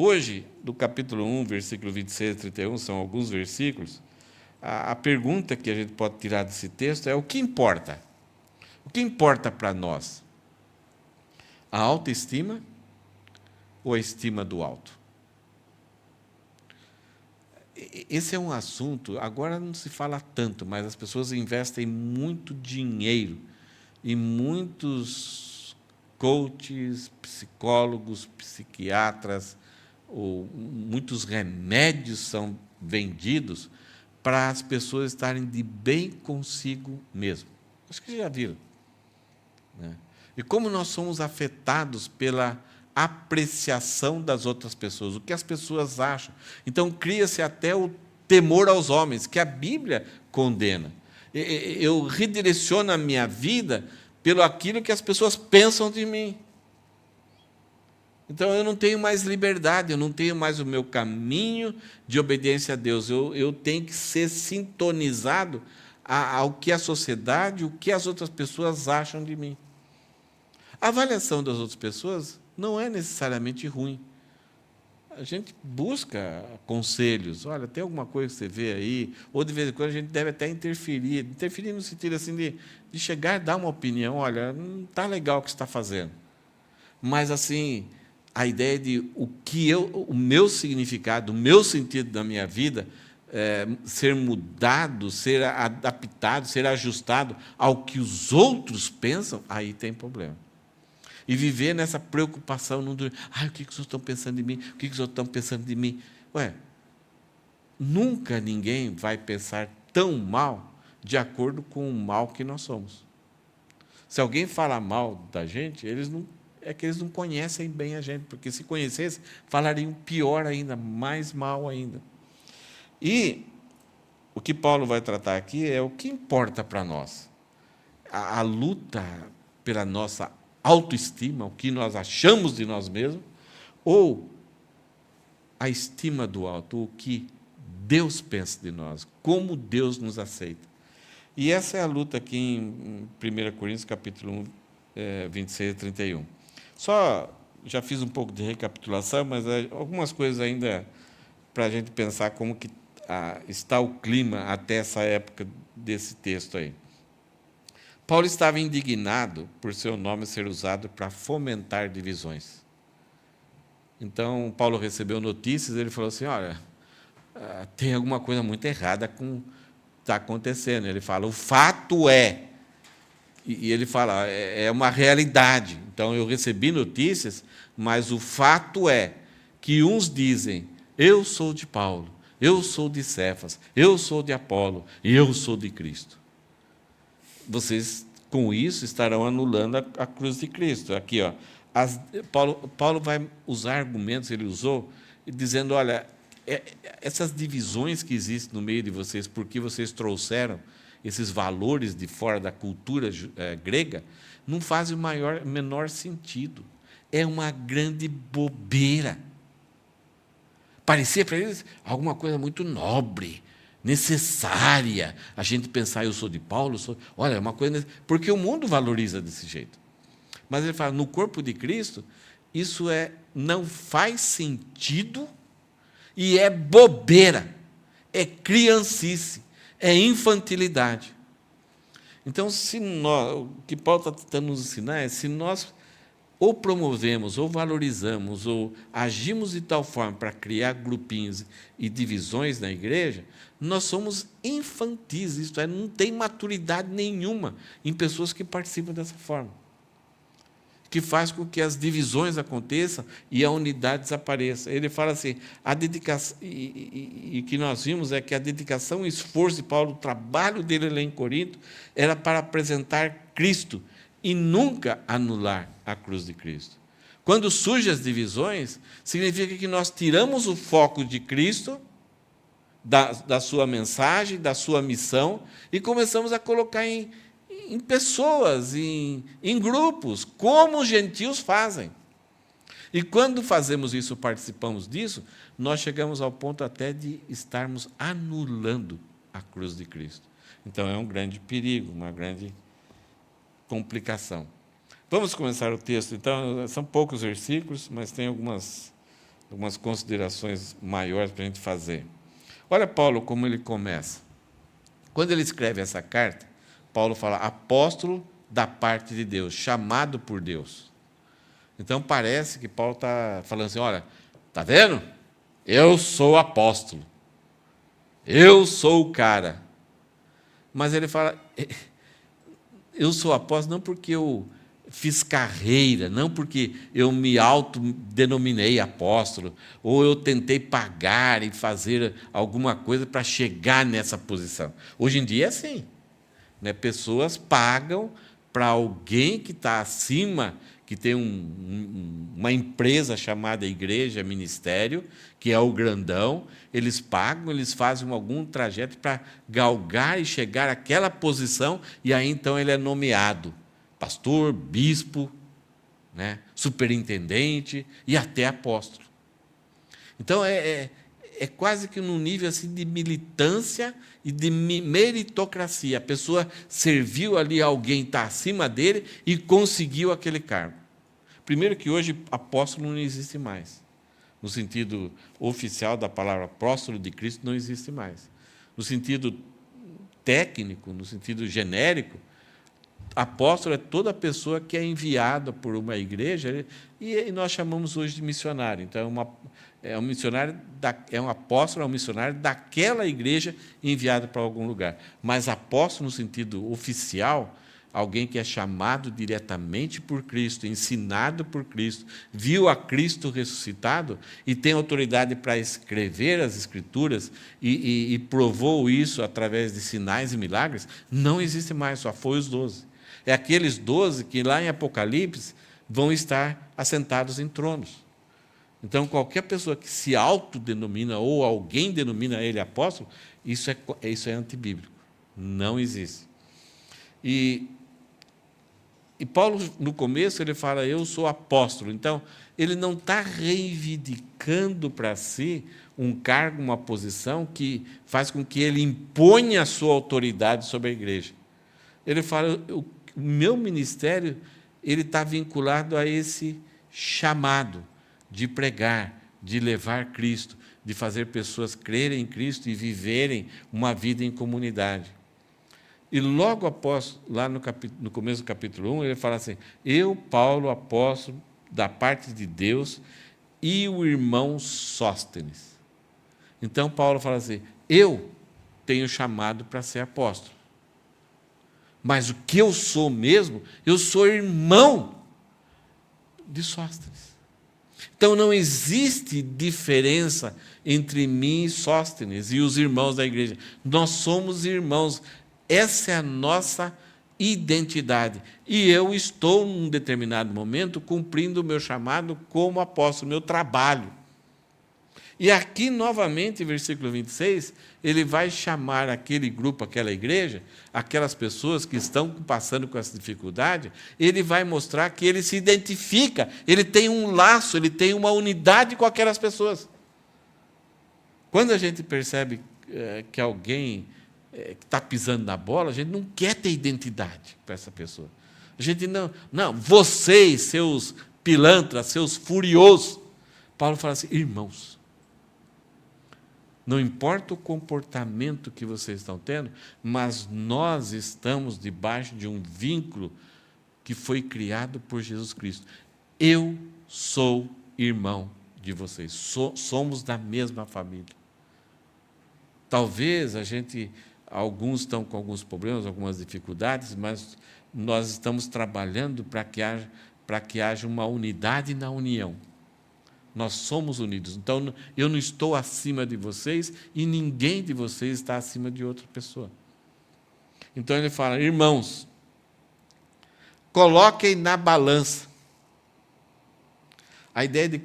Hoje, do capítulo 1, versículo 26 a 31, são alguns versículos, a pergunta que a gente pode tirar desse texto é: o que importa? O que importa para nós? A autoestima ou a estima do alto? Esse é um assunto, agora não se fala tanto, mas as pessoas investem muito dinheiro e muitos coaches, psicólogos, psiquiatras, ou muitos remédios são vendidos para as pessoas estarem de bem consigo mesmo. Acho que já viram, né? E como nós somos afetados pela apreciação das outras pessoas, o que as pessoas acham. Então, cria-se até o temor aos homens, que a Bíblia condena. Eu redireciono a minha vida pelo aquilo que as pessoas pensam de mim. Então, eu não tenho mais liberdade, eu não tenho mais o meu caminho de obediência a Deus. Eu tenho que ser sintonizado ao que a sociedade, o que as outras pessoas acham de mim. A avaliação das outras pessoas não é necessariamente ruim. A gente busca conselhos. Olha, tem alguma coisa que você vê aí? Ou, de vez em quando, a gente deve até interferir. Interferir no sentido assim de chegar e dar uma opinião. Olha, não está legal o que você está fazendo. Mas, assim, a ideia de o meu significado, o meu sentido da minha vida, ser mudado, ser adaptado, ser ajustado ao que os outros pensam, aí tem problema. E viver nessa preocupação, o que os outros estão pensando de mim? O que os outros estão pensando de mim? Nunca ninguém vai pensar tão mal de acordo com o mal que nós somos. Se alguém fala mal da gente, é que eles não conhecem bem a gente, porque se conhecessem, falariam pior ainda, mais mal ainda. E o que Paulo vai tratar aqui é o que importa para nós. A luta pela nossa autoestima, o que nós achamos de nós mesmos, ou a estima do alto, o que Deus pensa de nós, como Deus nos aceita. E essa é a luta aqui em 1 Coríntios, capítulo 1, 26 a 31. Já fiz um pouco de recapitulação, mas algumas coisas ainda para a gente pensar como que está o clima até essa época desse texto aí. Paulo estava indignado por seu nome ser usado para fomentar divisões. Então, Paulo recebeu notícias, ele falou assim: olha, tem alguma coisa muito errada com o que está acontecendo. Ele fala: o fato é, e ele fala, é uma realidade. Então, eu recebi notícias, mas o fato é que uns dizem: eu sou de Paulo, eu sou de Cefas, eu sou de Apolo, e eu sou de Cristo. Vocês, com isso, estarão anulando a cruz de Cristo. Aqui, Paulo vai usar argumentos, ele usou, dizendo: olha, essas divisões que existem no meio de vocês, porque vocês trouxeram esses valores de fora da cultura grega, não fazem o menor sentido. É uma grande bobeira. Parecia para eles alguma coisa muito nobre, necessária, a gente pensar: eu sou de Paulo, olha, é uma coisa... Porque o mundo valoriza desse jeito. Mas ele fala, no corpo de Cristo, isso não faz sentido e é bobeira, é criancice, é infantilidade. Então, o que Paulo está tentando nos ensinar é: se nós ou promovemos, ou valorizamos, ou agimos de tal forma para criar grupinhos e divisões na igreja, nós somos infantis, isto é, não tem maturidade nenhuma em pessoas que participam dessa forma, que faz com que as divisões aconteçam e a unidade desapareça. Ele fala assim, a dedicação, e o que nós vimos é que a dedicação e esforço de Paulo, o trabalho dele lá em Corinto, era para apresentar Cristo e nunca anular a cruz de Cristo. Quando surgem as divisões, significa que nós tiramos o foco de Cristo, da sua mensagem, da sua missão, e começamos a colocar em pessoas, em grupos, como os gentios fazem. E quando fazemos isso, participamos disso, nós chegamos ao ponto até de estarmos anulando a cruz de Cristo. Então, é um grande perigo, uma grande complicação. Vamos começar o texto, então. São poucos versículos, mas tem algumas algumas considerações maiores para a gente fazer. Olha Paulo como ele começa. Quando ele escreve essa carta, Paulo fala, apóstolo da parte de Deus, chamado por Deus. Então parece que Paulo está falando assim, olha, está vendo? Eu sou apóstolo. Eu sou o cara. Mas ele fala, eu sou apóstolo não porque eu fiz carreira, não porque eu me autodenominei apóstolo, ou eu tentei pagar e fazer alguma coisa para chegar nessa posição. Hoje em dia é assim. Né? Pessoas pagam para alguém que está acima, que tem uma empresa chamada igreja, ministério, que é o grandão, eles pagam, eles fazem algum trajeto para galgar e chegar àquela posição, e aí então ele é nomeado pastor, bispo, né, superintendente e até apóstolo. Então é quase que num nível assim de militância e de meritocracia. A pessoa serviu ali, alguém está acima dele e conseguiu aquele cargo. Primeiro que hoje apóstolo não existe mais. No sentido oficial da palavra apóstolo de Cristo não existe mais. No sentido técnico, no sentido genérico, apóstolo é toda pessoa que é enviada por uma igreja, e nós chamamos hoje de missionário. Então, é um missionário, é um apóstolo, é um missionário daquela igreja enviado para algum lugar. Mas apóstolo, no sentido oficial, alguém que é chamado diretamente por Cristo, ensinado por Cristo, viu a Cristo ressuscitado e tem autoridade para escrever as Escrituras e provou isso através de sinais e milagres, não existe mais, só foi os 12. É aqueles 12 que lá em Apocalipse vão estar assentados em tronos. Então, qualquer pessoa que se autodenomina ou alguém denomina ele apóstolo, isso é antibíblico. Não existe. E Paulo, no começo, ele fala, eu sou apóstolo. Então, ele não está reivindicando para si um cargo, uma posição que faz com que ele imponha a sua autoridade sobre a igreja. Ele fala, o meu ministério ele está vinculado a esse chamado de pregar, de levar Cristo, de fazer pessoas crerem em Cristo e viverem uma vida em comunidade. E logo após, lá no começo do capítulo 1, ele fala assim, eu, Paulo, apóstolo, da parte de Deus, e o irmão Sóstenes. Então, Paulo fala assim, eu tenho chamado para ser apóstolo. Mas o que eu sou mesmo, eu sou irmão de Sóstenes. Então, não existe diferença entre mim e Sóstenes e os irmãos da igreja. Nós somos irmãos. Essa é a nossa identidade. E eu estou, num determinado momento, cumprindo o meu chamado como apóstolo, meu trabalho. E aqui, novamente, versículo 26, ele vai chamar aquele grupo, aquela igreja, aquelas pessoas que estão passando com essa dificuldade, ele vai mostrar que ele se identifica, ele tem um laço, ele tem uma unidade com aquelas pessoas. Quando a gente percebe que alguém que está pisando na bola, a gente não quer ter identidade para essa pessoa. A gente não, vocês, seus pilantras, seus furiosos. Paulo fala assim, irmãos, não importa o comportamento que vocês estão tendo, mas nós estamos debaixo de um vínculo que foi criado por Jesus Cristo. Eu sou irmão de vocês, somos da mesma família. Talvez alguns estão com alguns problemas, algumas dificuldades, mas nós estamos trabalhando para que haja uma unidade na união. Nós somos unidos. Então, eu não estou acima de vocês e ninguém de vocês está acima de outra pessoa. Então, ele fala, irmãos, coloquem na balança. A ideia de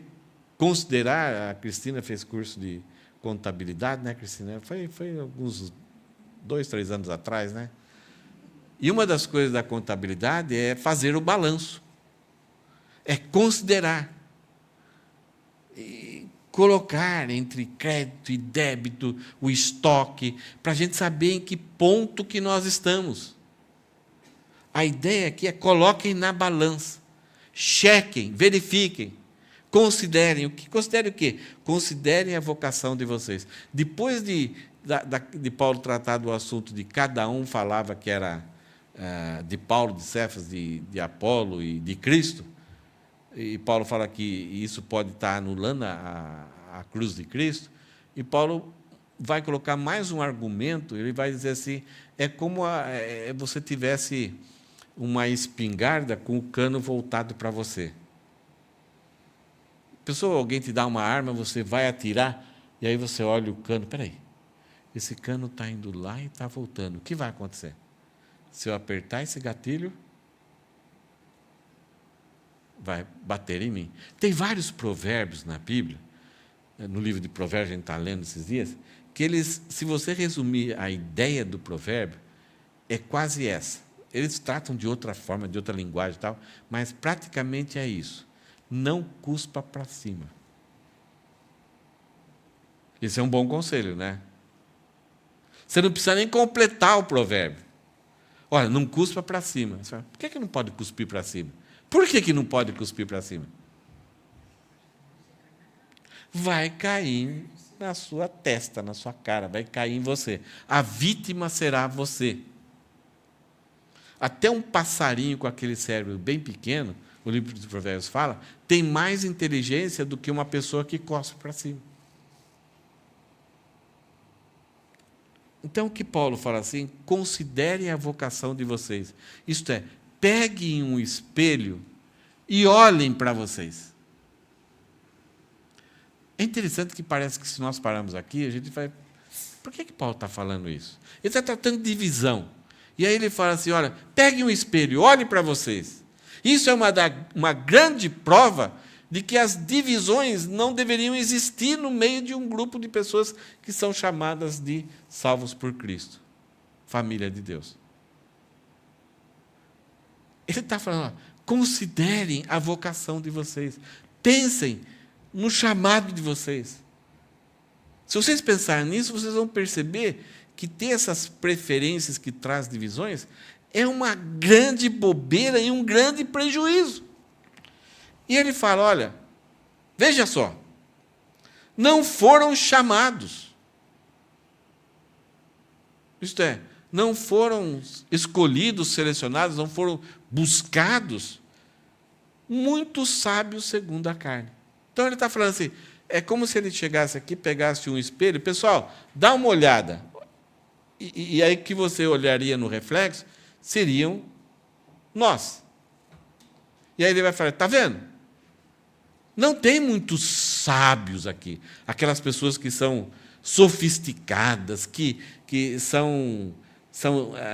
considerar, a Cristina fez curso de contabilidade, né, Cristina? Foi alguns 2, 3 anos atrás, né? E uma das coisas da contabilidade é fazer o balanço. É considerar. Colocar entre crédito e débito o estoque, para a gente saber em que ponto que nós estamos. A ideia aqui é coloquem na balança, chequem, verifiquem. Considerem o quê? Considerem a vocação de vocês. Depois de Paulo tratar do assunto de cada um falava que era de Paulo, de Cefas, de Apolo e de Cristo, e Paulo fala que isso pode estar anulando a cruz de Cristo, e Paulo vai colocar mais um argumento, ele vai dizer assim, é como você tivesse uma espingarda com o cano voltado para você. Pessoa, alguém te dá uma arma, você vai atirar, e aí você olha o cano, espera aí, esse cano está indo lá e está voltando, o que vai acontecer? Se eu apertar esse gatilho, vai bater em mim. Tem vários provérbios na Bíblia, no livro de Provérbios, a gente está lendo esses dias, que eles, se você resumir a ideia do provérbio, é quase essa. Eles tratam de outra forma, de outra linguagem e tal, mas praticamente é isso. Não cuspa para cima. Esse é um bom conselho, né? Você não precisa nem completar o provérbio. Olha, não cuspa para cima. Você fala, por que não pode cuspir para cima? Por que não pode cuspir para cima? Vai cair na sua testa, na sua cara, vai cair em você. A vítima será você. Até um passarinho com aquele cérebro bem pequeno, o livro dos Provérbios fala, tem mais inteligência do que uma pessoa que cospe para cima. Então, o que Paulo fala assim, considerem a vocação de vocês. Isto é, peguem um espelho e olhem para vocês. É interessante que parece que se nós pararmos aqui, a gente vai... Por que Paulo está falando isso? Ele está tratando de visão. E aí ele fala assim, olha, peguem um espelho, olhem para vocês. Isso é uma grande prova de que as divisões não deveriam existir no meio de um grupo de pessoas que são chamadas de salvos por Cristo. Família de Deus. Ele está falando, considerem a vocação de vocês. Pensem no chamado de vocês. Se vocês pensarem nisso, vocês vão perceber que ter essas preferências que traz divisões é uma grande bobeira e um grande prejuízo. E ele fala, olha, veja só, não foram chamados. Isto é, não foram escolhidos, selecionados, não foram buscados muitos sábios segundo a carne. Então ele está falando assim, é como se ele chegasse aqui, pegasse um espelho, pessoal, dá uma olhada. E aí que você olharia no reflexo, seriam nós. E aí ele vai falar, está vendo? Não tem muitos sábios aqui, aquelas pessoas que são sofisticadas, que são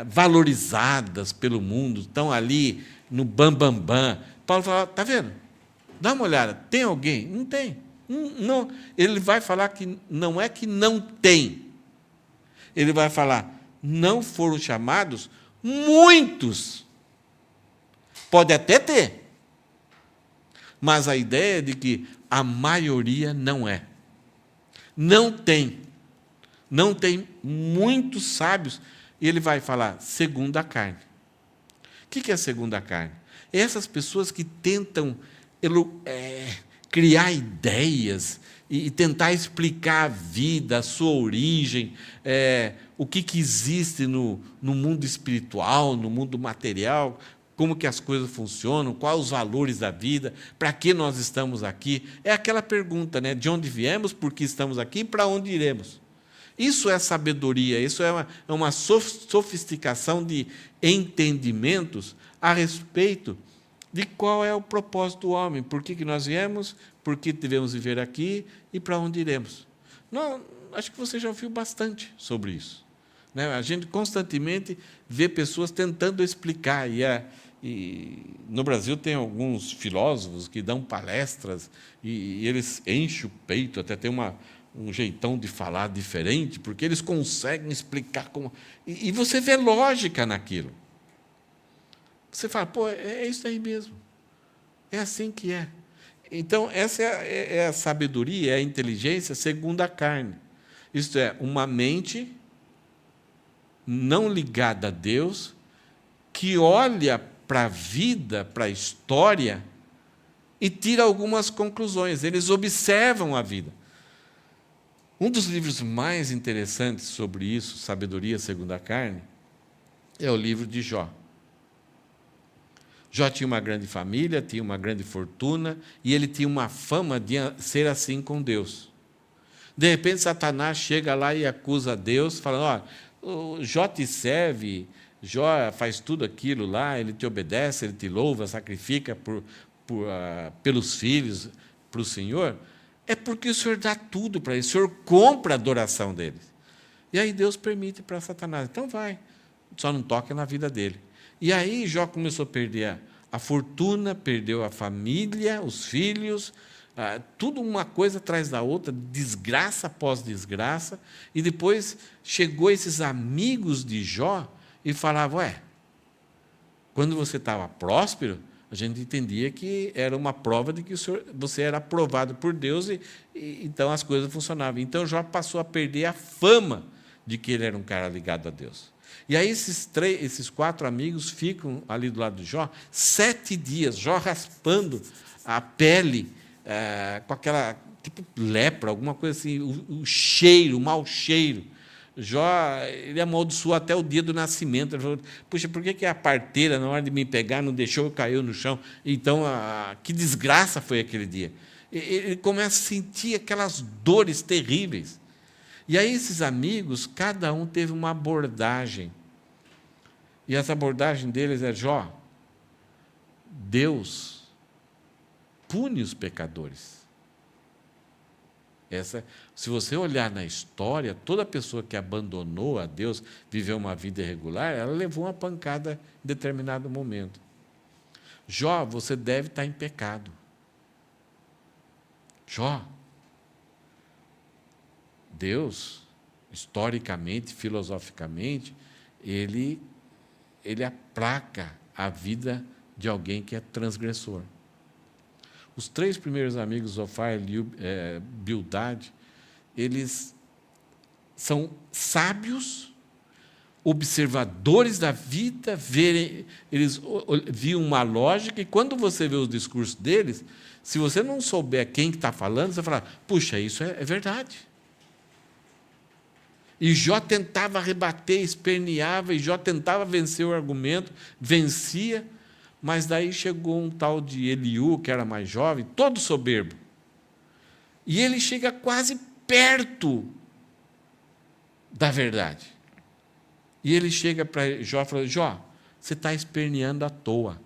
valorizadas pelo mundo, estão ali no bam-bam-bam. Paulo fala, está vendo? Dá uma olhada, tem alguém? Não tem. Não. Ele vai falar que não é que não tem. Ele vai falar, não foram chamados muitos. Pode até ter. Mas a ideia é de que a maioria não é. Não tem. Não tem muitos sábios. E ele vai falar, segundo a carne. O que é segundo a carne? É essas pessoas que tentam criar ideias e tentar explicar a vida, a sua origem, o que existe no mundo espiritual, no mundo material, como que as coisas funcionam, quais os valores da vida, para que nós estamos aqui. É aquela pergunta, né? De onde viemos, por que estamos aqui e para onde iremos. Isso é sabedoria, isso é uma sofisticação de entendimentos a respeito de qual é o propósito do homem, por que nós viemos, por que devemos viver aqui e para onde iremos. Não, acho que você já ouviu bastante sobre isso. Né? A gente constantemente vê pessoas tentando explicar, e no Brasil tem alguns filósofos que dão palestras e eles enchem o peito, até tem um jeitão de falar diferente, porque eles conseguem explicar como... E você vê lógica naquilo. Você fala, pô, é isso aí mesmo. É assim que é. Então, essa é a sabedoria, é a inteligência segundo a carne. Isto é, uma mente não ligada a Deus, que olha para a vida, para a história, e tira algumas conclusões. Eles observam a vida. Um dos livros mais interessantes sobre isso, Sabedoria Segundo a Carne, é o livro de Jó. Jó tinha uma grande família, tinha uma grande fortuna, e ele tinha uma fama de ser assim com Deus. De repente, Satanás chega lá e acusa Deus, falando: ó, Jó te serve, Jó faz tudo aquilo lá, ele te obedece, ele te louva, sacrifica pelos filhos, para o Senhor, é porque o Senhor dá tudo para ele, o Senhor compra a adoração deles. E aí Deus permite para Satanás, então vai, só não toca na vida dele. E aí Jó começou a perder a fortuna, perdeu a família, os filhos, tudo uma coisa atrás da outra, desgraça após desgraça, e depois chegou esses amigos de Jó e falavam: quando você estava próspero, a gente entendia que era uma prova de que você era aprovado por Deus e então as coisas funcionavam. Então Jó passou a perder a fama de que ele era um cara ligado a Deus. E aí esses 4 amigos ficam ali do lado de Jó 7 dias, Jó raspando a pele, com aquela tipo lepra, alguma coisa assim, o cheiro, o mau cheiro. Jó, ele amaldiçoou até o dia do nascimento. Ele falou: puxa, por que a parteira, na hora de me pegar, não deixou, caiu no chão? Então, que desgraça foi aquele dia. Ele começa a sentir aquelas dores terríveis. E aí esses amigos, cada um teve uma abordagem. E essa abordagem deles é: Jó, Deus pune os pecadores. Se você olhar na história, toda pessoa que abandonou a Deus, viveu uma vida irregular, ela levou uma pancada em determinado momento. Jó, você deve estar em pecado. Jó, Deus, historicamente, filosoficamente, ele aplaca a vida de alguém que é transgressor. Os 3 primeiros amigos, Zofar, Bildade, eles são sábios, observadores da vida, eles viam uma lógica, e quando você vê os discursos deles, se você não souber quem está falando, você vai falar: puxa, isso é verdade. E Jó tentava rebater, esperneava, e Jó tentava vencer o argumento, vencia. Mas daí chegou um tal de Eliú, que era mais jovem, todo soberbo. E ele chega quase perto da verdade. E ele chega para Jó e fala: Jó, você está esperneando à toa.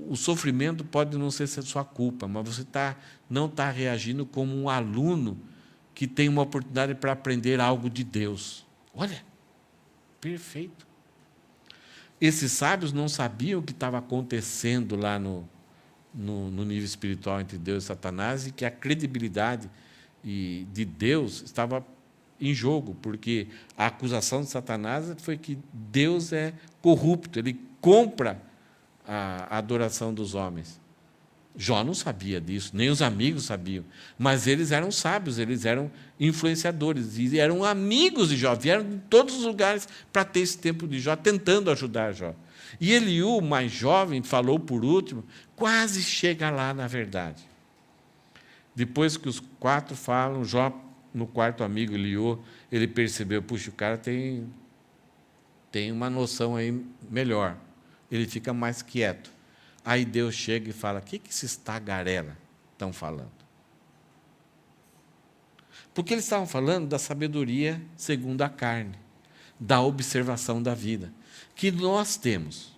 O sofrimento pode não ser sua culpa, mas você não está reagindo como um aluno que tem uma oportunidade para aprender algo de Deus. Olha, perfeito. Esses sábios não sabiam o que estava acontecendo lá no nível espiritual entre Deus e Satanás, e que a credibilidade de Deus estava em jogo, porque a acusação de Satanás foi que Deus é corrupto, ele compra a adoração dos homens. Jó não sabia disso, nem os amigos sabiam, mas eles eram sábios, eles eram influenciadores, e eram amigos de Jó, vieram de todos os lugares para ter esse tempo de Jó, tentando ajudar Jó. E Eliú, mais jovem, falou por último, quase chega lá na verdade. Depois que os 4 falam, Jó, no 4º amigo, Eliú, ele percebeu: puxa, o cara tem uma noção aí melhor. Ele fica mais quieto. Aí Deus chega e fala: o que esses tagarela estão falando? Porque eles estavam falando da sabedoria segundo a carne, da observação da vida, que nós temos.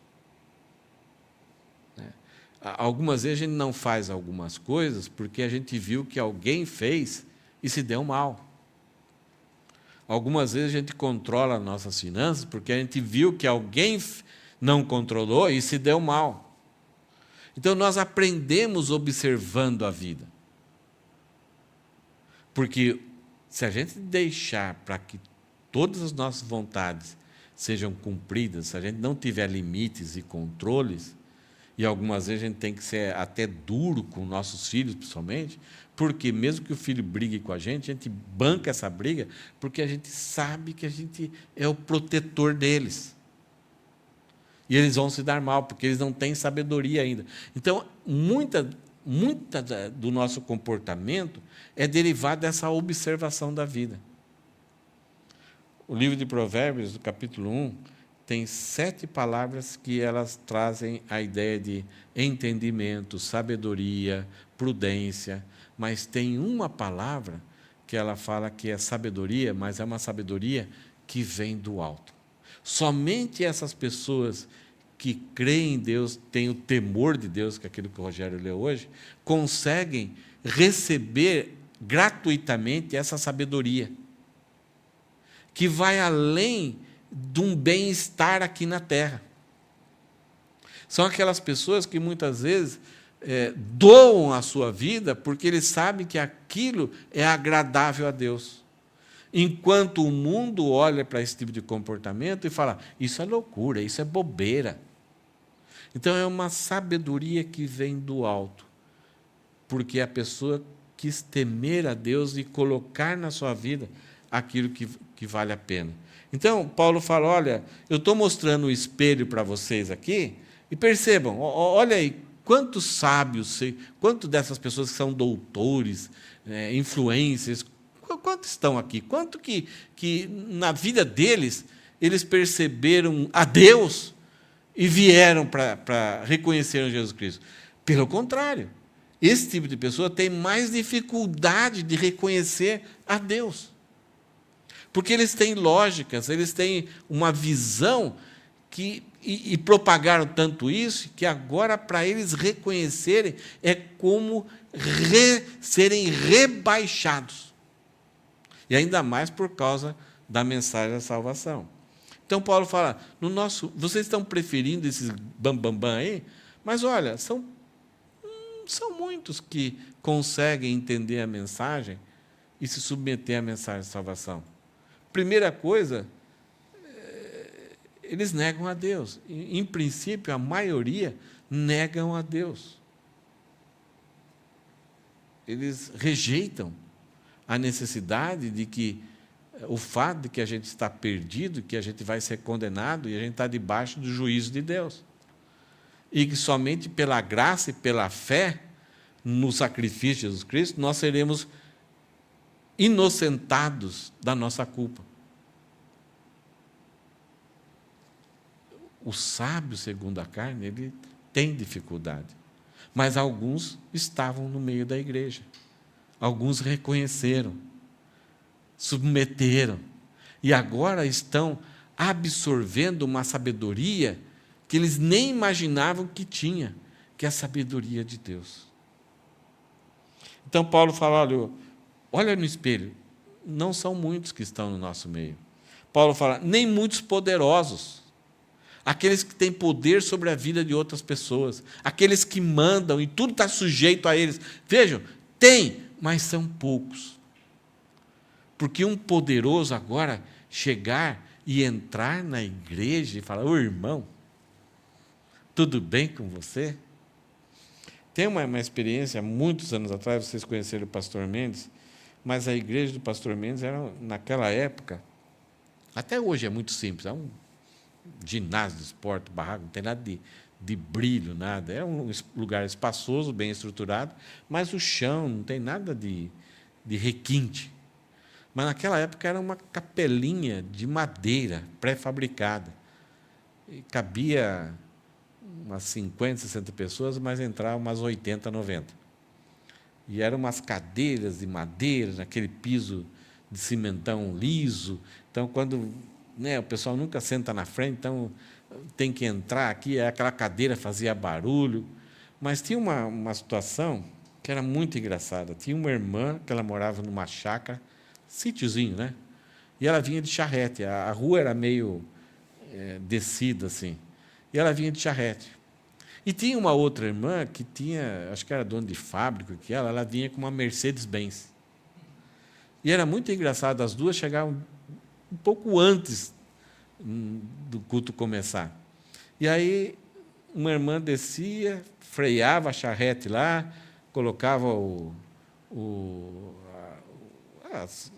Algumas vezes a gente não faz algumas coisas porque a gente viu que alguém fez e se deu mal. Algumas vezes a gente controla nossas finanças porque a gente viu que alguém não controlou e se deu mal. Então, nós aprendemos observando a vida. Porque se a gente deixar para que todas as nossas vontades sejam cumpridas, se a gente não tiver limites e controles, e algumas vezes a gente tem que ser até duro com nossos filhos, principalmente, porque mesmo que o filho brigue com a gente banca essa briga, porque a gente sabe que a gente é o protetor deles. E eles vão se dar mal, porque eles não têm sabedoria ainda. Então, muita do nosso comportamento é derivado dessa observação da vida. O livro de Provérbios, do capítulo 1, tem 7 palavras que elas trazem a ideia de entendimento, sabedoria, prudência, mas tem uma palavra que ela fala que é sabedoria, mas é uma sabedoria que vem do alto. Somente essas pessoas que creem em Deus, têm o temor de Deus, que é aquilo que o Rogério leu hoje, conseguem receber gratuitamente essa sabedoria, que vai além de um bem-estar aqui na terra. São aquelas pessoas que muitas vezes doam a sua vida porque eles sabem que aquilo é agradável a Deus. Enquanto o mundo olha para esse tipo de comportamento e fala, isso é loucura, isso é bobeira. Então, é uma sabedoria que vem do alto, porque a pessoa quis temer a Deus e colocar na sua vida aquilo que vale a pena. Então, Paulo fala, olha, eu estou mostrando o espelho para vocês aqui, e percebam, olha aí, quantos sábios, quanto dessas pessoas que são doutores, influencers, quantos estão aqui? Quanto que na vida deles, eles perceberam a Deus e vieram para reconhecer Jesus Cristo? Pelo contrário, esse tipo de pessoa tem mais dificuldade de reconhecer a Deus. Porque eles têm lógicas, eles têm uma visão e propagaram tanto isso, que agora, para eles reconhecerem, é como serem rebaixados. E ainda mais por causa da mensagem da salvação. Então, Paulo fala, vocês estão preferindo esses bambambam aí, mas, olha, são muitos que conseguem entender a mensagem e se submeter à mensagem de salvação. Primeira coisa, eles negam a Deus. Em princípio, a maioria negam a Deus. Eles rejeitam a necessidade de que o fato de que a gente está perdido, que a gente vai ser condenado e a gente está debaixo do juízo de Deus. E que somente pela graça e pela fé no sacrifício de Jesus Cristo nós seremos inocentados da nossa culpa. O sábio, segundo a carne, ele tem dificuldade. Mas alguns estavam no meio da igreja. Alguns reconheceram, submeteram, e agora estão absorvendo uma sabedoria que eles nem imaginavam que tinha, que é a sabedoria de Deus. Então Paulo fala, olha no espelho, não são muitos que estão no nosso meio. Paulo fala, nem muitos poderosos, aqueles que têm poder sobre a vida de outras pessoas, aqueles que mandam e tudo está sujeito a eles. Vejam, tem, mas são poucos. Porque um poderoso agora chegar e entrar na igreja e falar, ô irmão, tudo bem com você? Tem uma experiência, muitos anos atrás, vocês conheceram o pastor Mendes, mas a igreja do pastor Mendes era, naquela época, até hoje é muito simples, é um ginásio de esporte, barraco, não tem nada de brilho, nada. É um lugar espaçoso, bem estruturado, mas o chão não tem nada de requinte. Mas naquela época era uma capelinha de madeira pré-fabricada. E cabia umas 50, 60 pessoas, mas entravam umas 80, 90. E eram umas cadeiras de madeira, naquele piso de cimentão liso. Então, quando o pessoal nunca senta na frente, então tem que entrar aqui, aquela cadeira fazia barulho. Mas tinha uma situação que era muito engraçada. Tinha uma irmã que ela morava numa chácara, sítiozinho, né? E ela vinha de charrete. A rua era meio descida, assim. E ela vinha de charrete. E tinha uma outra irmã que tinha, acho que era dona de fábrica, que ela vinha com uma Mercedes-Benz. E era muito engraçado, as duas chegavam um pouco antes do culto começar. E aí, uma irmã descia, freava a charrete lá, colocava as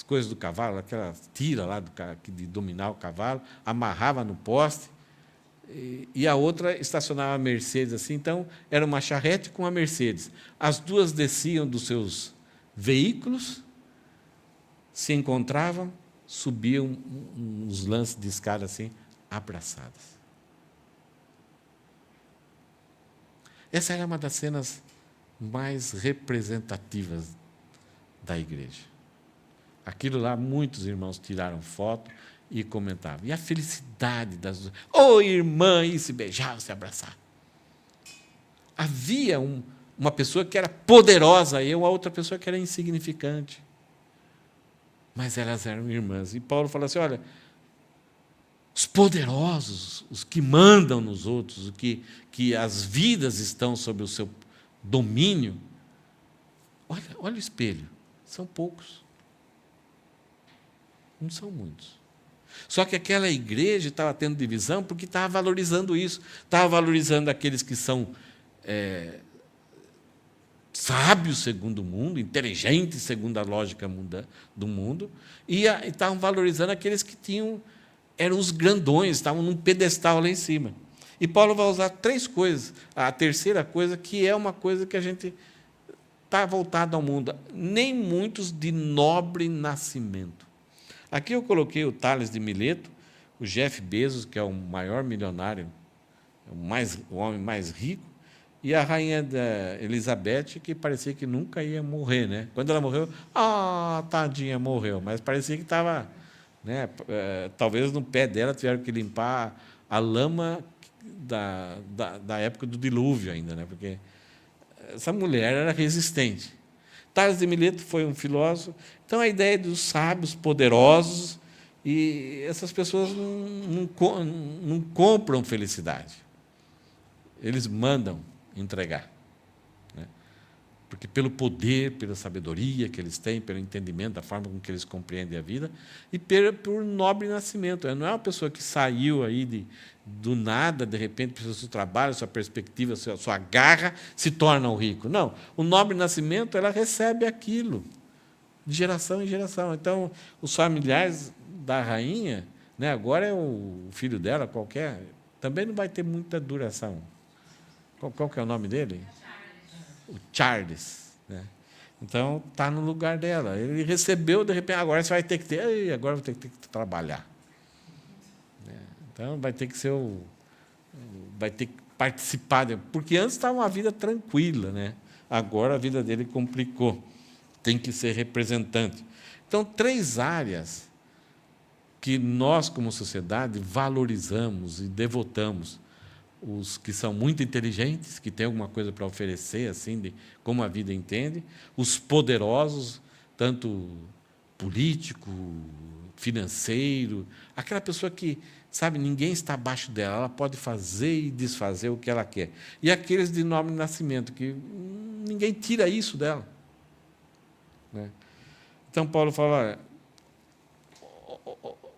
coisas do cavalo, aquela tira lá de dominar o cavalo, amarrava no poste, e a outra estacionava a Mercedes assim. Então, era uma charrete com a Mercedes. As duas desciam dos seus veículos, se encontravam, subiam uns lances de escada assim, abraçadas. Essa era uma das cenas mais representativas da igreja. Aquilo lá, muitos irmãos tiraram foto e comentavam. E a felicidade das duas. Oh, irmã! E se beijar, se abraçar. Havia uma pessoa que era poderosa e uma outra pessoa que era insignificante. Mas elas eram irmãs. E Paulo fala assim, olha, os poderosos, os que mandam nos outros, que as vidas estão sob o seu domínio, olha o espelho, são poucos. Não são muitos. Só que aquela igreja estava tendo divisão porque estava valorizando isso. Estava valorizando aqueles que são sábios segundo o mundo, inteligentes segundo a lógica do mundo, e estavam valorizando aqueles que eram os grandões, estavam num pedestal lá em cima. E Paulo vai usar 3 coisas. A terceira coisa, que é uma coisa que a gente está voltado ao mundo. Nem muitos de nobre nascimento. Aqui eu coloquei o Tales de Mileto, o Jeff Bezos, que é o maior milionário, o homem mais rico, e a rainha Elizabeth, que parecia que nunca ia morrer, né? Quando ela morreu, tadinha, morreu, mas parecia que estava, né? Talvez no pé dela tiveram que limpar a lama da época do dilúvio ainda, né? Porque essa mulher era resistente. Tales de Mileto foi um filósofo. Então, a ideia dos sábios poderosos, e essas pessoas não compram felicidade. Eles mandam entregar. Né? Porque pelo poder, pela sabedoria que eles têm, pelo entendimento, da forma com que eles compreendem a vida, e por nobre nascimento. Não é uma pessoa que saiu aí do nada, de repente, pelo seu trabalho, sua perspectiva, sua garra, se torna um rico. Não. O nobre nascimento, ela recebe aquilo, de geração em geração. Então, os familiares da rainha, né, agora é o filho dela, qualquer, também não vai ter muita duração. Qual que é o nome dele? O Charles. Né? Então, está no lugar dela. Ele recebeu, de repente, agora você vai ter que ter, agora vai ter que trabalhar. Então, vai ter que ser vai ter que participar, porque antes estava uma vida tranquila, né? Agora a vida dele complicou. Tem que ser representante. Então, 3 áreas que nós, como sociedade, valorizamos e devotamos. Os que são muito inteligentes, que têm alguma coisa para oferecer, assim, de como a vida entende. Os poderosos, tanto político, financeiro, aquela pessoa que, sabe, ninguém está abaixo dela, ela pode fazer e desfazer o que ela quer. E aqueles de nobre nascimento, que ninguém tira isso dela. Né? Então, Paulo fala,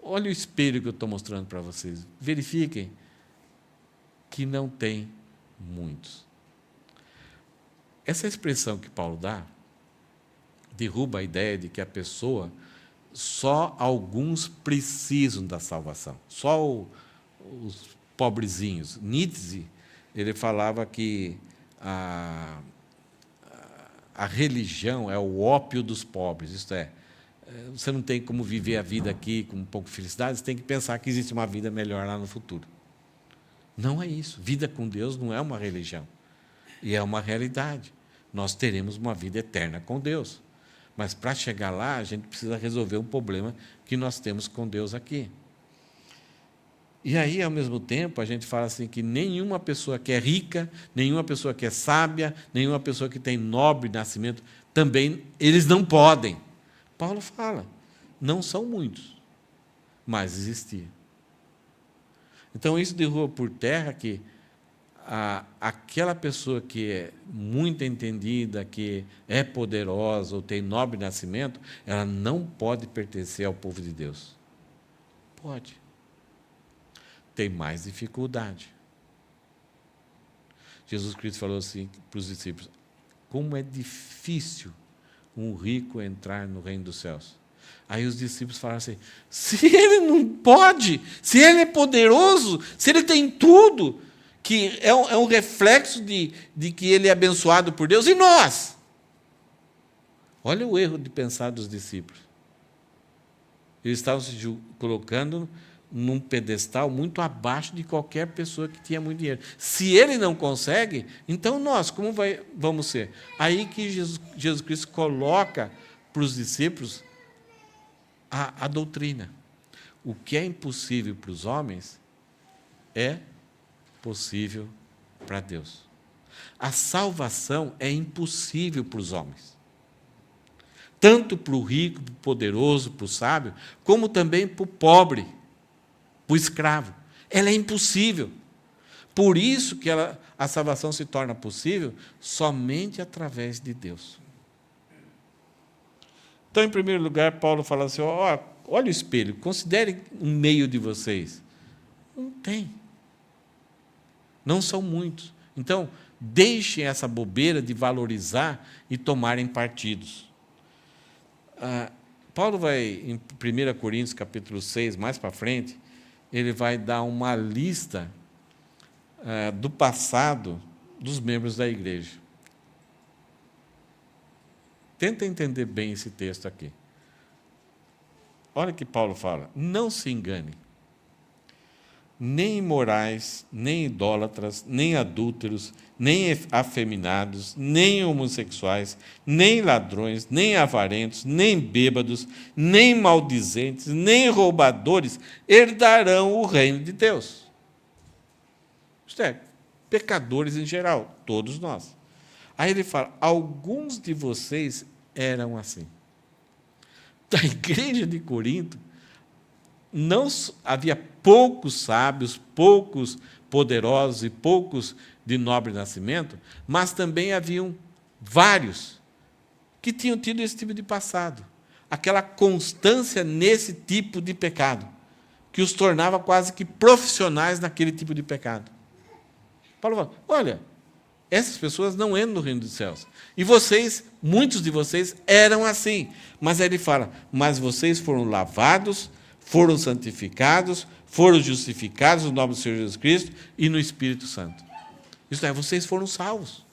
olha o espelho que eu estou mostrando para vocês, verifiquem que não tem muitos. Essa expressão que Paulo dá derruba a ideia de que a pessoa, só alguns precisam da salvação, só os pobrezinhos. Nietzsche, ele falava que a religião é o ópio dos pobres, isto é, você não tem como viver a vida aqui com um pouco de felicidade, você tem que pensar que existe uma vida melhor lá no futuro. Não é isso. Vida com Deus não é uma religião. E é uma realidade. Nós teremos uma vida eterna com Deus. Mas, para chegar lá, a gente precisa resolver um problema que nós temos com Deus aqui. E aí, ao mesmo tempo, a gente fala assim que nenhuma pessoa que é rica, nenhuma pessoa que é sábia, nenhuma pessoa que tem nobre nascimento, também eles não podem. Paulo fala, não são muitos, mas existia. Então, isso derruba por terra que aquela pessoa que é muito entendida, que é poderosa ou tem nobre nascimento, ela não pode pertencer ao povo de Deus. Pode. Tem mais dificuldade. Jesus Cristo falou assim para os discípulos, como é difícil um rico entrar no reino dos céus. Aí os discípulos falaram assim: se ele não pode, se ele é poderoso, se ele tem tudo, que é um reflexo de que ele é abençoado por Deus, e nós? Olha o erro de pensar dos discípulos. Eles estavam se colocando num pedestal muito abaixo de qualquer pessoa que tinha muito dinheiro. Se ele não consegue, então nós, como vamos ser? Aí que Jesus Cristo coloca para os discípulos a doutrina. O que é impossível para os homens é possível para Deus. A salvação é impossível para os homens. Tanto para o rico, para o poderoso, para o sábio, como também para o pobre, para o escravo. Ela é impossível. Por isso que a salvação se torna possível somente através de Deus. Então, em primeiro lugar, Paulo fala assim: olha o espelho, considere um meio de vocês. Não tem. Não são muitos. Então, deixem essa bobeira de valorizar e tomarem partidos. Paulo vai, em 1 Coríntios, capítulo 6, mais para frente, ele vai dar uma lista do passado dos membros da igreja. Tenta entender bem esse texto aqui. Olha o que Paulo fala: não se engane. Nem imorais, nem idólatras, nem adúlteros, nem afeminados, nem homossexuais, nem ladrões, nem avarentos, nem bêbados, nem maldizentes, nem roubadores herdarão o reino de Deus. Isto é, pecadores em geral, todos nós. Aí ele fala: alguns de vocês eram assim. Da igreja de Corinto, não havia poucos sábios, poucos poderosos e poucos de nobre nascimento, mas também haviam vários que tinham tido esse tipo de passado, aquela constância nesse tipo de pecado, que os tornava quase que profissionais naquele tipo de pecado. Paulo fala: olha, essas pessoas não entram no reino dos céus. E vocês, muitos de vocês, eram assim. Mas aí ele fala: mas vocês foram lavados, foram santificados, foram justificados no nome do Senhor Jesus Cristo e no Espírito Santo. Isto é, vocês foram salvos.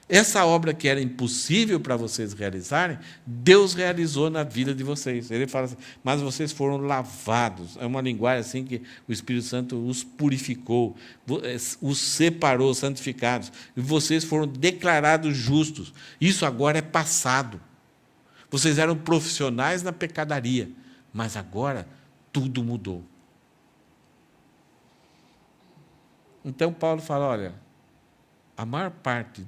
Essa obra que era impossível para vocês realizarem, Deus realizou na vida de vocês. Ele fala assim: mas vocês foram lavados. É uma linguagem assim que o Espírito Santo os purificou, os separou, santificados. E vocês foram declarados justos. Isso agora é passado. Vocês eram profissionais na pecadaria, mas agora tudo mudou. Então Paulo fala: olha, a maior parte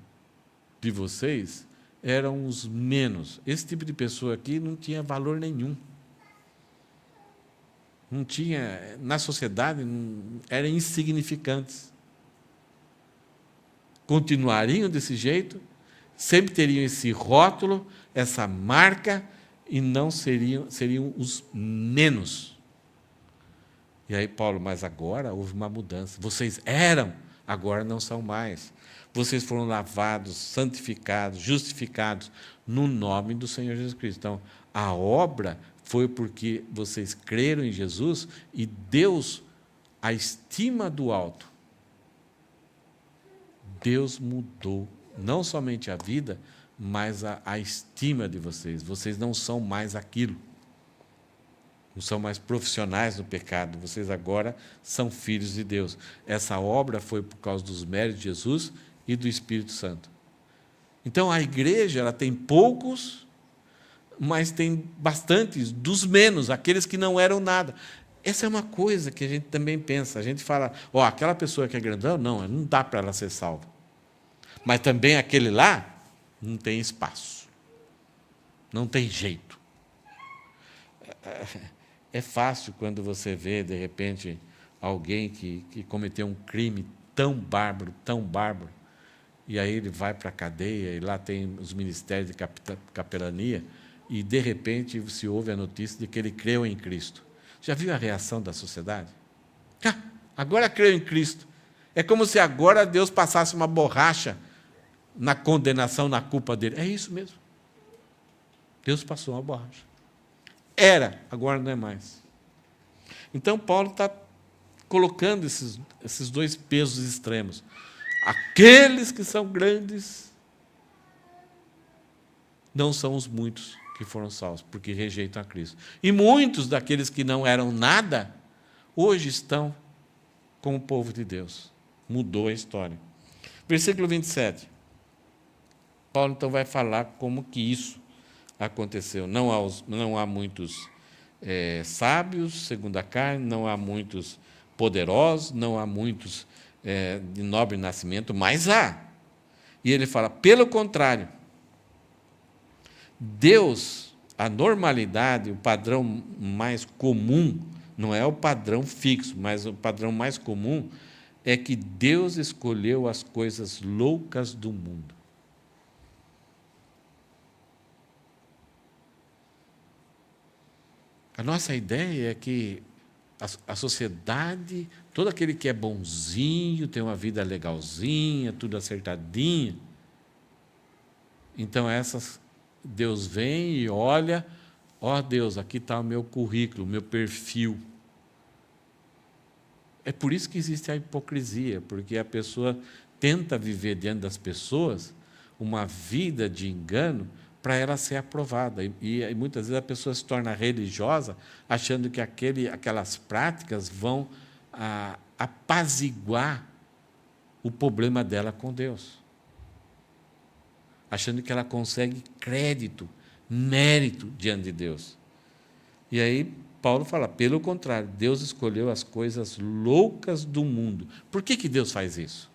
de vocês eram os menos. Esse tipo de pessoa aqui não tinha valor nenhum. Não tinha, na sociedade, eram insignificantes. Continuariam desse jeito, sempre teriam esse rótulo, essa marca, e não seriam os menos. E aí Paulo: mas agora houve uma mudança. Vocês eram, agora não são mais. Vocês foram lavados, santificados, justificados no nome do Senhor Jesus Cristo. Então, a obra foi porque vocês creram em Jesus e Deus, a estima do alto, Deus mudou não somente a vida, mas a estima de vocês. Vocês não são mais aquilo. Não são mais profissionais no pecado. Vocês agora são filhos de Deus. Essa obra foi por causa dos méritos de Jesus e do Espírito Santo. Então, a igreja ela tem poucos, mas tem bastantes dos menos, aqueles que não eram nada. Essa é uma coisa que a gente também pensa. A gente fala: aquela pessoa que é grandão, não dá para ela ser salva. Mas também aquele lá, não tem espaço. Não tem jeito. É fácil quando você vê, de repente, alguém que cometeu um crime tão bárbaro, e aí ele vai para a cadeia, e lá tem os ministérios de capelania, e, de repente, se ouve a notícia de que ele creu em Cristo. Já viu a reação da sociedade? Agora creu em Cristo. É como se agora Deus passasse uma borracha na condenação, na culpa dele. É isso mesmo. Deus passou uma borracha. Era, agora não é mais. Então, Paulo está colocando esses dois pesos extremos. Aqueles que são grandes não são os muitos que foram salvos, porque rejeitam a Cristo. E muitos daqueles que não eram nada, hoje estão com o povo de Deus. Mudou a história. Versículo 27. Paulo, então, vai falar como que isso aconteceu. Não há muitos sábios, segundo a carne, não há muitos poderosos, não há muitos de nobre nascimento, mas há. E ele fala, pelo contrário, Deus, a normalidade, o padrão mais comum, não é o padrão fixo, mas o padrão mais comum é que Deus escolheu as coisas loucas do mundo. A nossa ideia é que a sociedade, todo aquele que é bonzinho, tem uma vida legalzinha, tudo acertadinho, então Deus vem e olha, ó Deus, aqui está o meu currículo, o meu perfil. É por isso que existe a hipocrisia, porque a pessoa tenta viver diante das pessoas uma vida de engano para ela ser aprovada. E muitas vezes a pessoa se torna religiosa achando que aquelas práticas vão apaziguar o problema dela com Deus. Achando que ela consegue crédito, mérito diante de Deus. E aí Paulo fala, pelo contrário, Deus escolheu as coisas loucas do mundo. Por que Deus faz isso?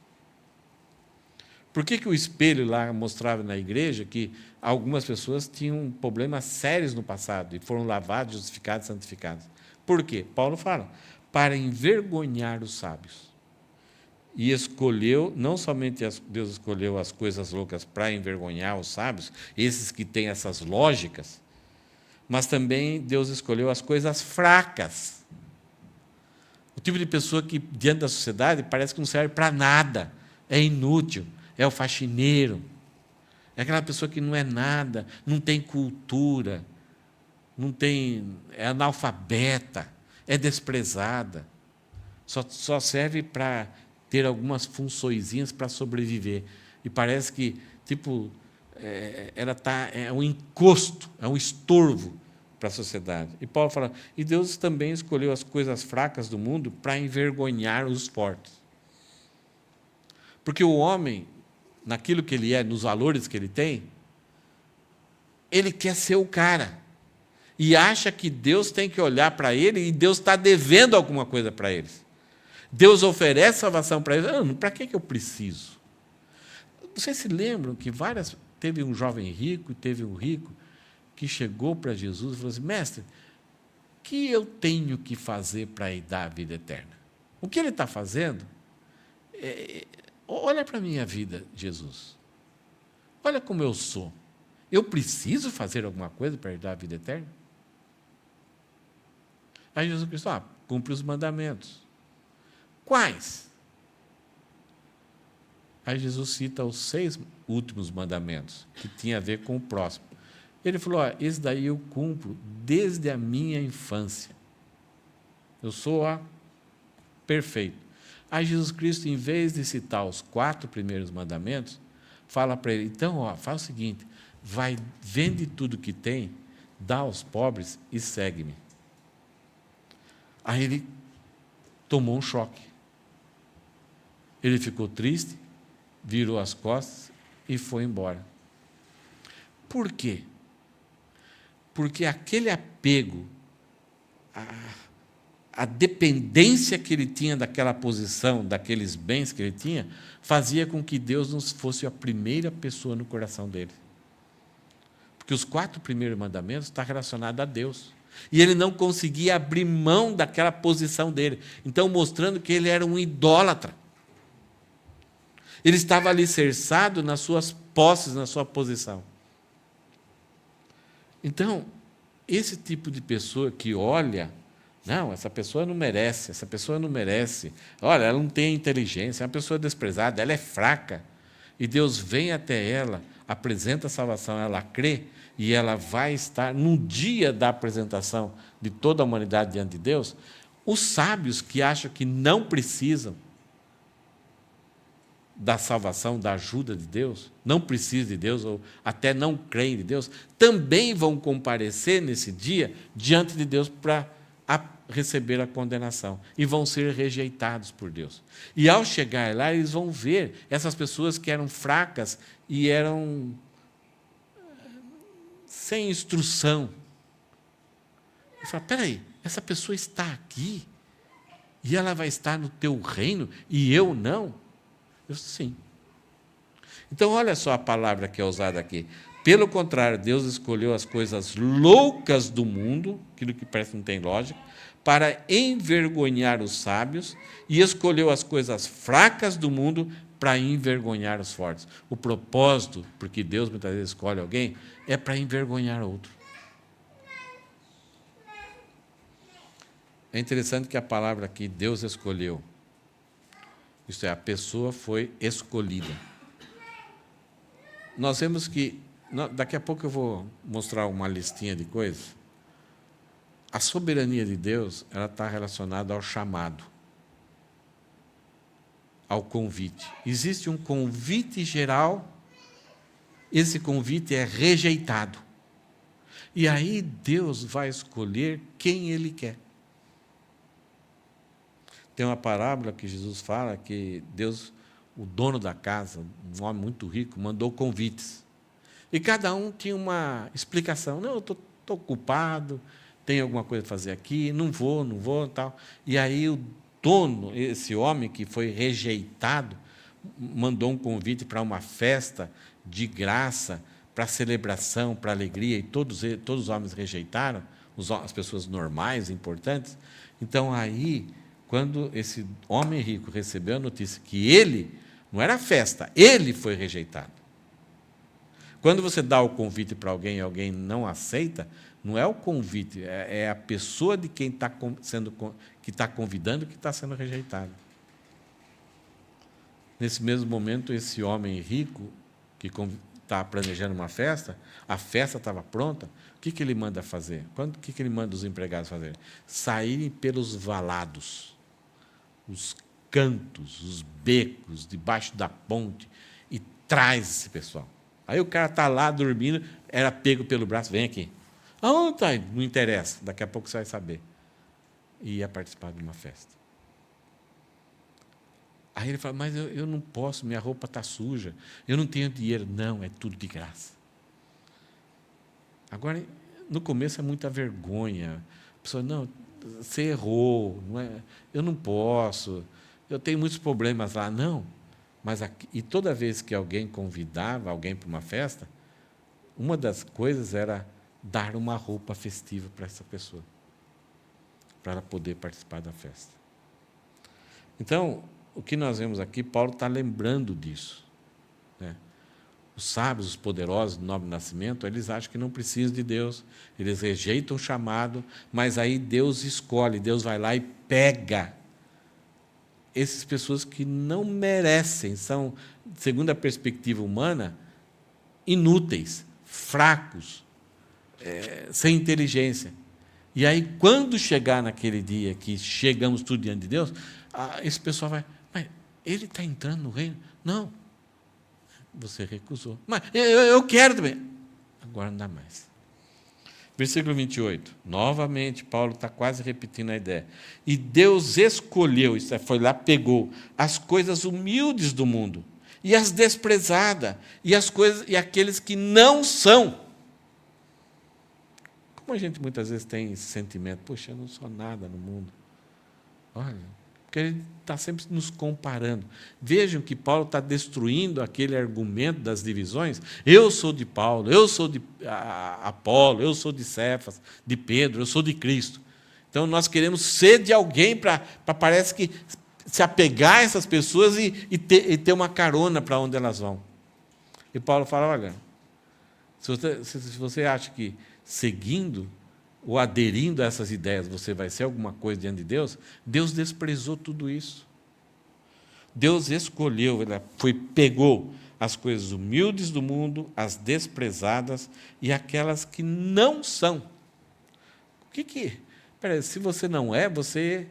Por que o espelho lá mostrava na igreja que algumas pessoas tinham problemas sérios no passado e foram lavados, justificados, santificados? Por quê? Paulo fala, para envergonhar os sábios. E escolheu, não somente Deus escolheu as coisas loucas para envergonhar os sábios, esses que têm essas lógicas, mas também Deus escolheu as coisas fracas. O tipo de pessoa que, diante da sociedade, parece que não serve para nada, é inútil, é o faxineiro, é aquela pessoa que não é nada, não tem cultura, é analfabeta, é desprezada, só serve para ter algumas funçõezinhas para sobreviver. E parece que, ela é um encosto, é um estorvo para a sociedade. E Paulo fala, e Deus também escolheu as coisas fracas do mundo para envergonhar os fortes. Porque o homem, naquilo que ele é, nos valores que ele tem, ele quer ser o cara. E acha que Deus tem que olhar para ele e Deus está devendo alguma coisa para eles. Deus oferece salvação para eles. Para que eu preciso? Vocês se lembram que teve um jovem rico e teve um rico que chegou para Jesus e falou assim, mestre, o que eu tenho que fazer para dar a vida eterna? O que ele está fazendo? Olha para a minha vida, Jesus. Olha como eu sou. Eu preciso fazer alguma coisa para dar a vida eterna? Aí Jesus Cristo, cumpre os mandamentos. Quais? Aí Jesus cita os 6 últimos mandamentos, que tinha a ver com o próximo. Ele falou, esse daí eu cumpro desde a minha infância. Eu sou perfeito. Aí Jesus Cristo, em vez de citar os 4 primeiros mandamentos, fala para ele, então, faz o seguinte, vende tudo que tem, dá aos pobres e segue-me. Aí ele tomou um choque. Ele ficou triste, virou as costas e foi embora. Por quê? Porque aquele apego, a dependência que ele tinha daquela posição, daqueles bens que ele tinha, fazia com que Deus não fosse a primeira pessoa no coração dele. Porque os 4 primeiros mandamentos estão relacionados a Deus. E ele não conseguia abrir mão daquela posição dele. Então, mostrando que ele era um idólatra. Ele estava alicerçado nas suas posses, na sua posição. Então, esse tipo de pessoa que olha, não, essa pessoa não merece, olha, ela não tem inteligência, é uma pessoa desprezada, ela é fraca, e Deus vem até ela, apresenta a salvação, ela crê, e ela vai estar, no dia da apresentação de toda a humanidade diante de Deus, os sábios que acham que não precisam da salvação, da ajuda de Deus, não precisam de Deus, ou até não creem em Deus, também vão comparecer nesse dia diante de Deus para receber a condenação, e vão ser rejeitados por Deus. E ao chegar lá, eles vão ver essas pessoas que eram fracas e eram sem instrução. E fala, espera aí, essa pessoa está aqui e ela vai estar no teu reino e eu não? Eu sim. Então, olha só a palavra que é usada aqui. Pelo contrário, Deus escolheu as coisas loucas do mundo, aquilo que parece que não tem lógica, para envergonhar os sábios, e escolheu as coisas fracas do mundo para envergonhar os fortes. O propósito, porque Deus muitas vezes escolhe alguém, é para envergonhar outro. É interessante que a palavra aqui, Deus escolheu, isto é, a pessoa foi escolhida. Nós vemos que, daqui a pouco eu vou mostrar uma listinha de coisas. A soberania de Deus, ela está relacionada ao chamado, ao convite. Existe um convite geral, esse convite é rejeitado. E aí Deus vai escolher quem Ele quer. Tem uma parábola que Jesus fala que Deus, o dono da casa, um homem muito rico, mandou convites. E cada um tinha uma explicação. Não, eu estou ocupado, tenho alguma coisa a fazer aqui, não vou, tal. E aí o dono, esse homem que foi rejeitado, mandou um convite para uma festa de graça, para celebração, para alegria, e todos os homens rejeitaram, as pessoas normais, importantes. Então, aí, quando esse homem rico recebeu a notícia que ele, não era festa, ele foi rejeitado. Quando você dá o convite para alguém e alguém não aceita, não é o convite, é a pessoa de quem que está convidando que está sendo rejeitado. Nesse mesmo momento, esse homem rico, que está planejando uma festa, a festa estava pronta, o que ele manda fazer? O que ele manda os empregados fazer? Saírem pelos valados, os cantos, os becos, debaixo da ponte, e traz esse pessoal. Aí o cara está lá dormindo, era pego pelo braço, vem aqui. Aonde está? Não interessa, daqui a pouco você vai saber. E ia participar de uma festa. Aí ele fala, mas eu não posso, minha roupa está suja, eu não tenho dinheiro. Não, é tudo de graça. Agora, no começo é muita vergonha. A pessoa, não, você errou, não é, eu não posso, eu tenho muitos problemas lá. Não, mas aqui, e toda vez que alguém convidava alguém para uma festa, uma das coisas era dar uma roupa festiva para essa pessoa, para ela poder participar da festa. Então, o que nós vemos aqui, Paulo está lembrando disso, né? Os sábios, os poderosos do nobre nascimento, eles acham que não precisam de Deus, eles rejeitam o chamado, mas aí Deus escolhe, Deus vai lá e pega essas pessoas que não merecem, são, segundo a perspectiva humana, inúteis, fracos, sem inteligência. E aí, quando chegar naquele dia que chegamos tudo diante de Deus, esse pessoal vai, mas ele está entrando no reino? Não, você recusou. Mas eu quero também. Agora não dá mais. Versículo 28. Novamente, Paulo está quase repetindo a ideia. E Deus escolheu, isso foi lá, pegou as coisas humildes do mundo, e as desprezadas, e aqueles que não são. Como a gente muitas vezes tem esse sentimento, poxa, eu não sou nada no mundo. Olha, porque ele está sempre nos comparando. Vejam que Paulo está destruindo aquele argumento das divisões. Eu sou de Paulo, eu sou de Apolo, eu sou de Cefas, de Pedro, eu sou de Cristo. Então, nós queremos ser de alguém para parece que se apegar a essas pessoas e ter uma carona para onde elas vão. E Paulo fala, olha, se você acha que seguindo ou aderindo a essas ideias você vai ser alguma coisa diante de Deus, Deus desprezou tudo isso. Deus escolheu, pegou as coisas humildes do mundo, as desprezadas e aquelas que não são. O que? Peraí, se você não é, você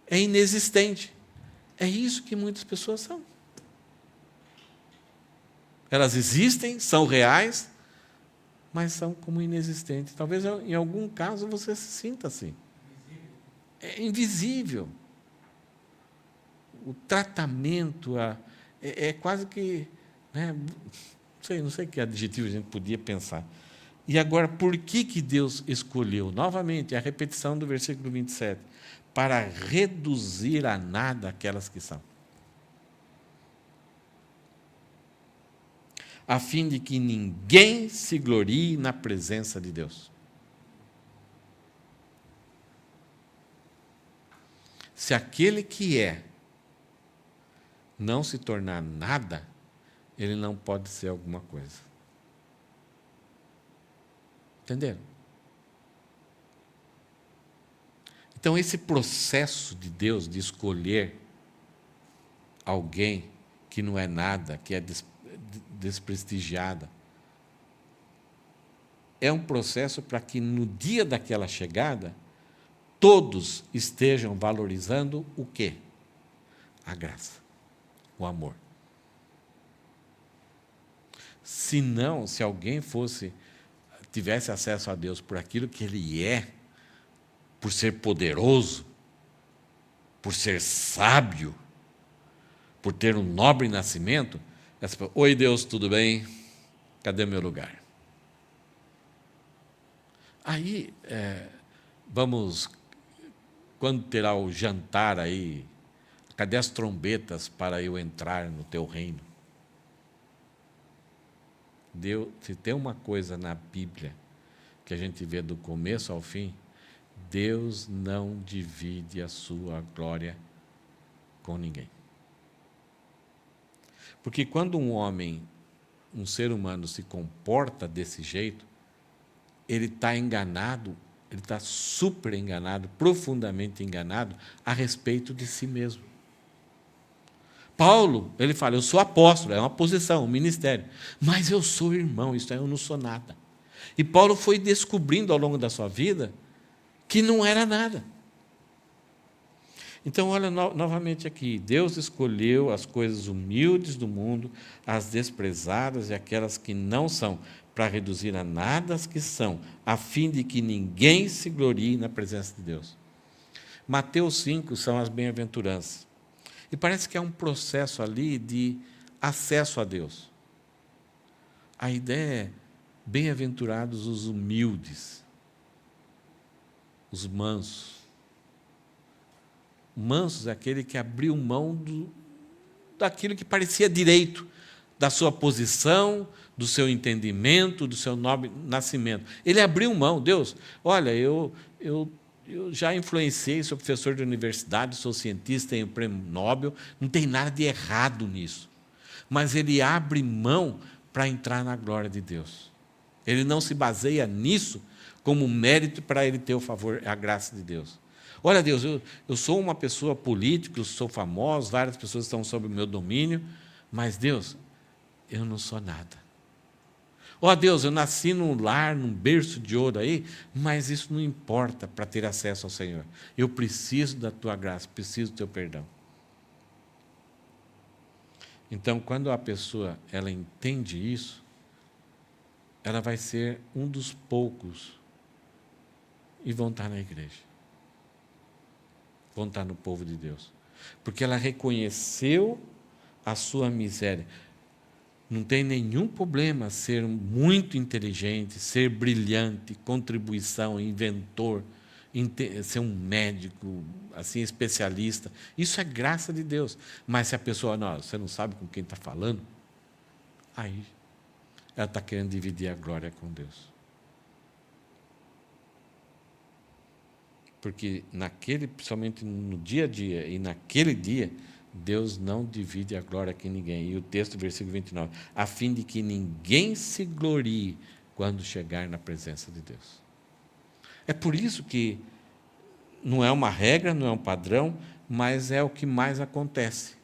é inexistente. É isso que muitas pessoas são. Elas existem, são reais, mas são como inexistentes. Talvez, em algum caso, você se sinta assim. É invisível. O tratamento é quase que... Né, não sei que adjetivo a gente podia pensar. E agora, por que Deus escolheu? Novamente, a repetição do versículo 27. Para reduzir a nada aquelas que são. A fim de que ninguém se glorie na presença de Deus. Se aquele que é não se tornar nada, ele não pode ser alguma coisa. Entenderam? Então, esse processo de Deus de escolher alguém que não é nada, que é desprestigiada, é um processo para que no dia daquela chegada, todos estejam valorizando o quê? A graça, o amor. Se não, se alguém tivesse acesso a Deus por aquilo que Ele é, por ser poderoso, por ser sábio, por ter um nobre nascimento, oi Deus, tudo bem? Cadê meu lugar? Aí, quando terá o jantar aí, cadê as trombetas para eu entrar no teu reino? Se tem uma coisa na Bíblia que a gente vê do começo ao fim, Deus não divide a sua glória com ninguém. Porque quando um ser humano se comporta desse jeito, ele está enganado, ele está super enganado, profundamente enganado a respeito de si mesmo. Paulo, ele fala, eu sou apóstolo, é uma posição, um ministério, mas eu sou irmão, isso aí eu não sou nada. E Paulo foi descobrindo ao longo da sua vida que não era nada. Então, olha novamente aqui, Deus escolheu as coisas humildes do mundo, as desprezadas e aquelas que não são, para reduzir a nada as que são, a fim de que ninguém se glorie na presença de Deus. Mateus 5 são as bem-aventuranças. E parece que é um processo ali de acesso a Deus. A ideia é, bem-aventurados os humildes, os mansos. Mansos é aquele que abriu mão daquilo que parecia direito, da sua posição, do seu entendimento, do seu nobre nascimento. Ele abriu mão. Deus, olha, eu já influenciei, sou professor de universidade, sou cientista, tenho prêmio Nobel, não tem nada de errado nisso. Mas ele abre mão para entrar na glória de Deus. Ele não se baseia nisso como mérito para ele ter o favor, a graça de Deus. Olha, Deus, eu sou uma pessoa política, eu sou famoso, várias pessoas estão sob o meu domínio, mas, Deus, eu não sou nada. Ó Deus, eu nasci num lar, num berço de ouro aí, mas isso não importa para ter acesso ao Senhor. Eu preciso da tua graça, preciso do teu perdão. Então, quando a pessoa ela entende isso, ela vai ser um dos poucos e vão estar na igreja. Vão estar no povo de Deus. Porque ela reconheceu a sua miséria. Não tem nenhum problema ser muito inteligente, ser brilhante, contribuição, inventor, ser um médico, assim, especialista. Isso é graça de Deus. Mas se a pessoa, não, você não sabe com quem está falando, aí ela está querendo dividir a glória com Deus. Porque principalmente no dia a dia e naquele dia, Deus não divide a glória com ninguém. E o texto, versículo 29, a fim de que ninguém se glorie quando chegar na presença de Deus. É por isso que não é uma regra, não é um padrão, mas é o que mais acontece.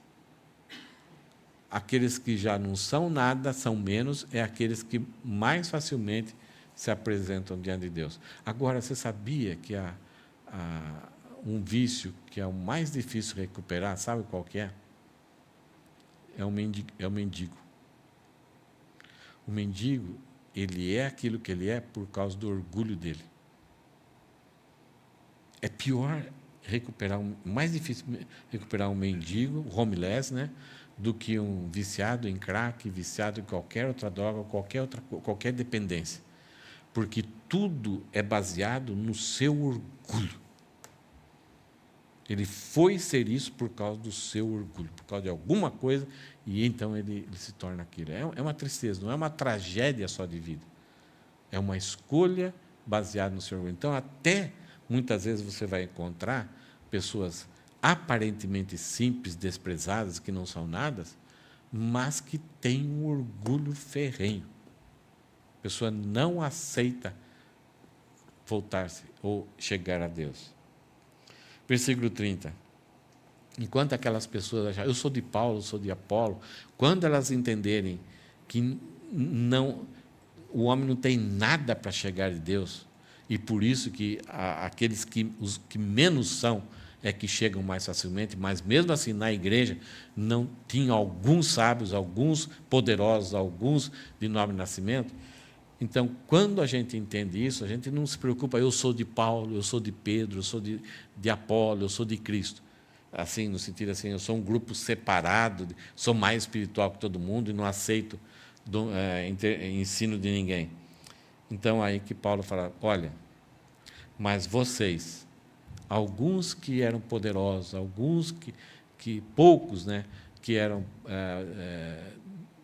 Aqueles que já não são nada, são menos, é aqueles que mais facilmente se apresentam diante de Deus. Agora, você sabia que há um vício que é o mais difícil de recuperar, sabe qual que é? É o mendigo. O mendigo, ele é aquilo que ele é por causa do orgulho dele. É pior mais difícil recuperar um mendigo, homeless, né, do que um viciado em crack, viciado em qualquer outra droga, qualquer dependência. Porque tudo é baseado no seu orgulho. Ele foi ser isso por causa do seu orgulho, por causa de alguma coisa, e então ele se torna aquilo. É uma tristeza, não é uma tragédia só de vida. É uma escolha baseada no seu orgulho. Então, até muitas vezes você vai encontrar pessoas aparentemente simples, desprezadas, que não são nada, mas que têm um orgulho ferrenho. A pessoa não aceita voltar-se ou chegar a Deus. Versículo 30. Enquanto aquelas pessoas acharem, eu sou de Paulo, eu sou de Apolo, quando elas entenderem que o homem não tem nada para chegar a Deus, e por isso que os que menos são é que chegam mais facilmente, mas mesmo assim na igreja não tinham alguns sábios, alguns poderosos, alguns de nobre nascimento. Então, quando a gente entende isso, a gente não se preocupa, eu sou de Paulo, eu sou de Pedro, eu sou de Apolo, eu sou de Cristo. Assim, no sentido assim, eu sou um grupo separado, sou mais espiritual que todo mundo e não aceito ensino de ninguém. Então, aí que Paulo fala, olha, mas vocês, alguns que eram poderosos, alguns poucos, né, que eram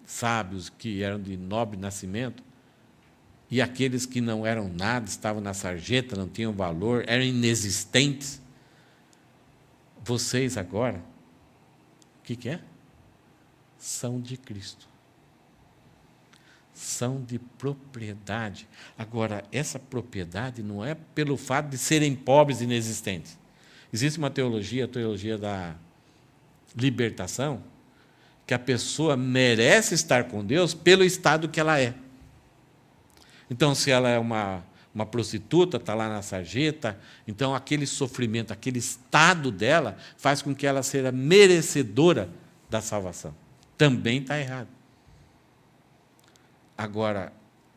sábios, que eram de nobre nascimento, e aqueles que não eram nada, estavam na sarjeta, não tinham valor, eram inexistentes. Vocês agora, o que é? São de Cristo. São de propriedade. Agora, essa propriedade não é pelo fato de serem pobres e inexistentes. Existe uma teologia, a teologia da libertação, que a pessoa merece estar com Deus pelo estado que ela é. Então, se ela é uma prostituta, está lá na sarjeta, então aquele sofrimento, aquele estado dela, faz com que ela seja merecedora da salvação. Também está errado. Agora,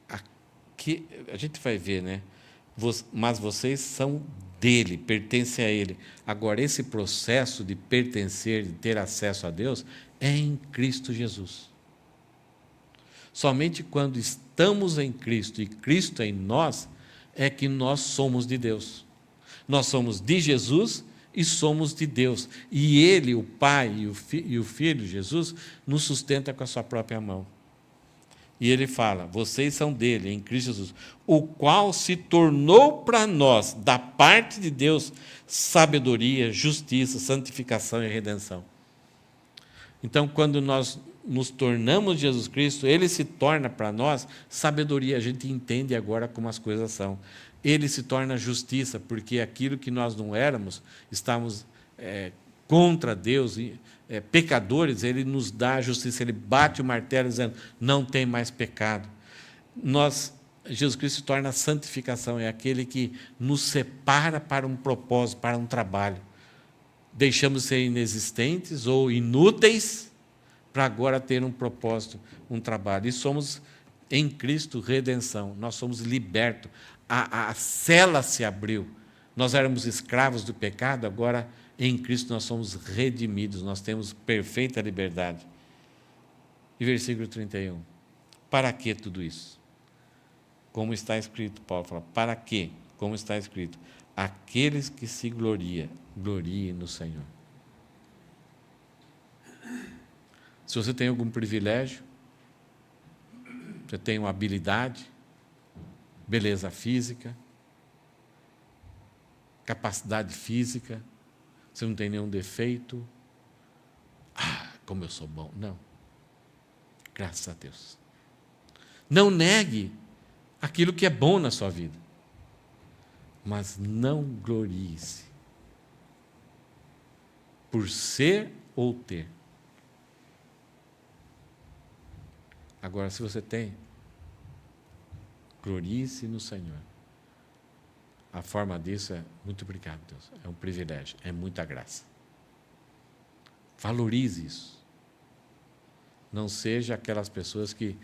aqui, a gente vai ver, né? Mas vocês são dele, pertencem a ele. Agora, esse processo de pertencer, de ter acesso a Deus, é em Cristo Jesus. Somente quando estamos em Cristo e Cristo em nós, é que nós somos de Deus. Nós somos de Jesus e somos de Deus. E Ele, o Pai e o Filho, Jesus, nos sustenta com a sua própria mão. E Ele fala, vocês são dele, em Cristo Jesus, o qual se tornou para nós, da parte de Deus, sabedoria, justiça, santificação e redenção. Então, quando nós nos tornamos Jesus Cristo, Ele se torna para nós sabedoria, a gente entende agora como as coisas são. Ele se torna justiça, porque aquilo que nós não éramos, estávamos contra Deus, pecadores, Ele nos dá a justiça, Ele bate o martelo dizendo, não tem mais pecado. Jesus Cristo se torna a santificação, é aquele que nos separa para um propósito, para um trabalho. Deixamos de ser inexistentes ou inúteis para agora ter um propósito, um trabalho. E somos, em Cristo, redenção. Nós somos libertos. A cela se abriu. Nós éramos escravos do pecado, agora, em Cristo, nós somos redimidos. Nós temos perfeita liberdade. E versículo 31. Para que tudo isso? Como está escrito, Paulo fala, para quê? Como está escrito, aqueles que se gloriem no Senhor. Se você tem algum privilégio, você tem uma habilidade, beleza física, capacidade física, você não tem nenhum defeito, como eu sou bom. Não. Graças a Deus. Não negue aquilo que é bom na sua vida, mas não glorie-se por ser ou ter. Agora, se você tem, glorie-se no Senhor. A forma disso é: muito obrigado, Deus. É um privilégio, é muita graça. Valorize isso. Não seja aquelas pessoas que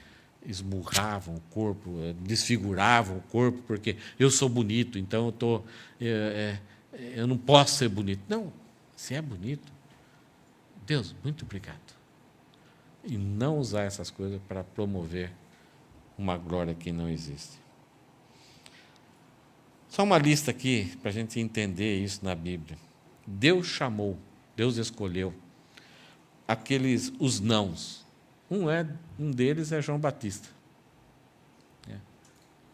esmurravam o corpo, desfiguravam o corpo, porque eu sou bonito, então eu não posso ser bonito. Não, se é bonito, Deus, muito obrigado. E não usar essas coisas para promover uma glória que não existe. Só uma lista aqui, para a gente entender isso na Bíblia. Deus chamou, Deus escolheu os nãos. Um deles é João Batista.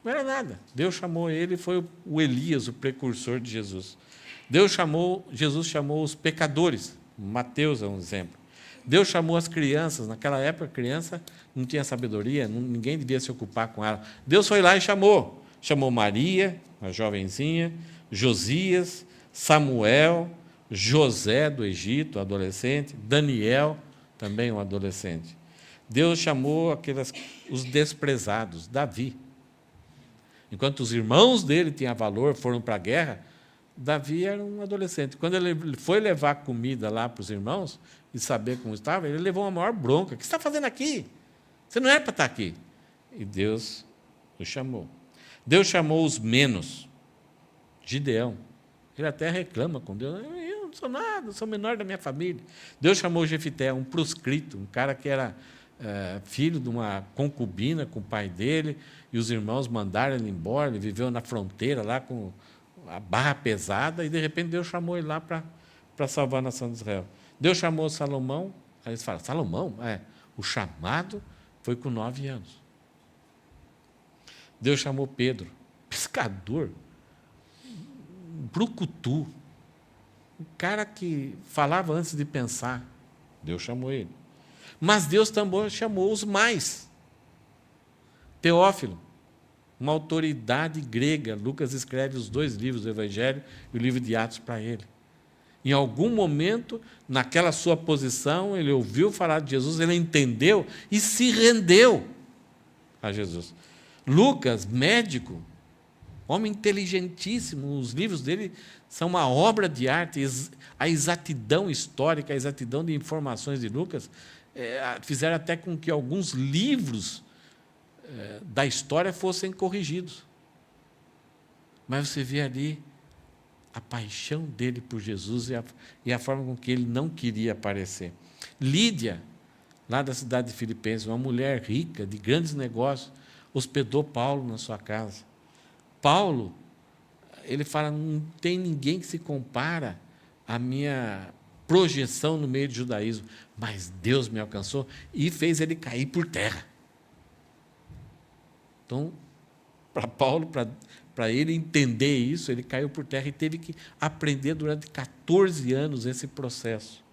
Não era nada. Deus chamou ele, foi o Elias, o precursor de Jesus. Jesus chamou os pecadores. Mateus é um exemplo. Deus chamou as crianças. Naquela época, a criança não tinha sabedoria, ninguém devia se ocupar com ela. Deus foi lá e chamou. Chamou Maria, a jovenzinha, Josias, Samuel, José do Egito, adolescente, Daniel, também um adolescente. Deus chamou os desprezados, Davi. Enquanto os irmãos dele tinham valor, foram para a guerra, Davi era um adolescente. Quando ele foi levar comida lá para os irmãos e saber como estava, ele levou uma maior bronca. O que você está fazendo aqui? Você não é para estar aqui. E Deus o chamou. Deus chamou os menos. Gideão. Ele até reclama com Deus. Eu não sou nada, sou o menor da minha família. Deus chamou Jefité, um proscrito, um cara que era filho de uma concubina com o pai dele, e os irmãos mandaram ele embora, ele viveu na fronteira lá com a barra pesada, e de repente Deus chamou ele lá para salvar a nação de Israel. Deus chamou Salomão, aí eles falam, Salomão? O chamado foi com 9 anos. Deus chamou Pedro, pescador, brucutu, um cara que falava antes de pensar. Deus chamou ele. Mas Deus também chamou os mais. Teófilo, uma autoridade grega. Lucas escreve os 2 livros do Evangelho e o livro de Atos para ele. Em algum momento, naquela sua posição, ele ouviu falar de Jesus, ele entendeu e se rendeu a Jesus. Lucas, médico, homem inteligentíssimo, os livros dele são uma obra de arte. A exatidão histórica, a exatidão de informações de Lucas fizeram até com que alguns livros da história fossem corrigidos. Mas você vê ali a paixão dele por Jesus e a forma com que ele não queria aparecer. Lídia, lá da cidade de Filipenses, uma mulher rica, de grandes negócios, hospedou Paulo na sua casa. Paulo, ele fala, não tem ninguém que se compara à minha projeção no meio do judaísmo, mas Deus me alcançou e fez ele cair por terra. Então, para Paulo, para ele entender isso, ele caiu por terra e teve que aprender durante 14 anos esse processo.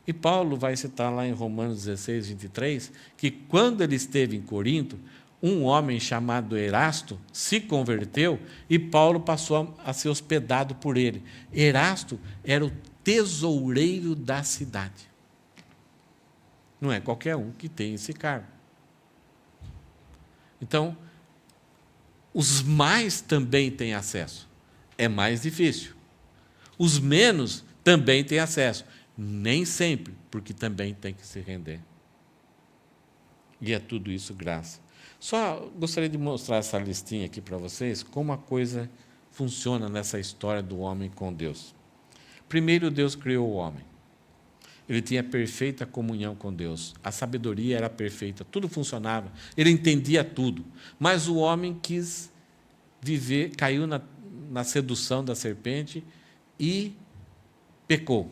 E Paulo vai citar lá em Romanos 16, 23, que quando ele esteve em Corinto, um homem chamado Erasto se converteu e Paulo passou a ser hospedado por ele. Erasto era o tesoureiro da cidade. Não é qualquer um que tem esse cargo. Então, os mais também têm acesso. É mais difícil. Os menos também têm acesso. Nem sempre, porque também tem que se render. E é tudo isso graça. Só gostaria de mostrar essa listinha aqui para vocês, como a coisa funciona nessa história do homem com Deus. Primeiro, Deus criou o homem. Ele tinha perfeita comunhão com Deus. A sabedoria era perfeita, tudo funcionava. Ele entendia tudo. Mas o homem quis viver, caiu na sedução da serpente e pecou.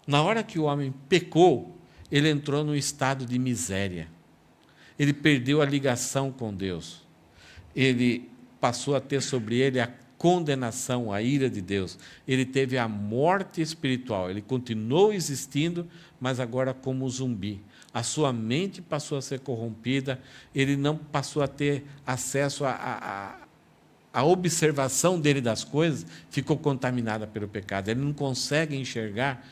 Na hora que o homem pecou, ele entrou num estado de miséria. Ele perdeu a ligação com Deus. Ele passou a ter sobre ele a condenação, a ira de Deus. Ele teve a morte espiritual. Ele continuou existindo, mas agora como zumbi. A sua mente passou a ser corrompida, ele não passou a ter acesso à observação dele das coisas, ficou contaminada pelo pecado. Ele não consegue enxergar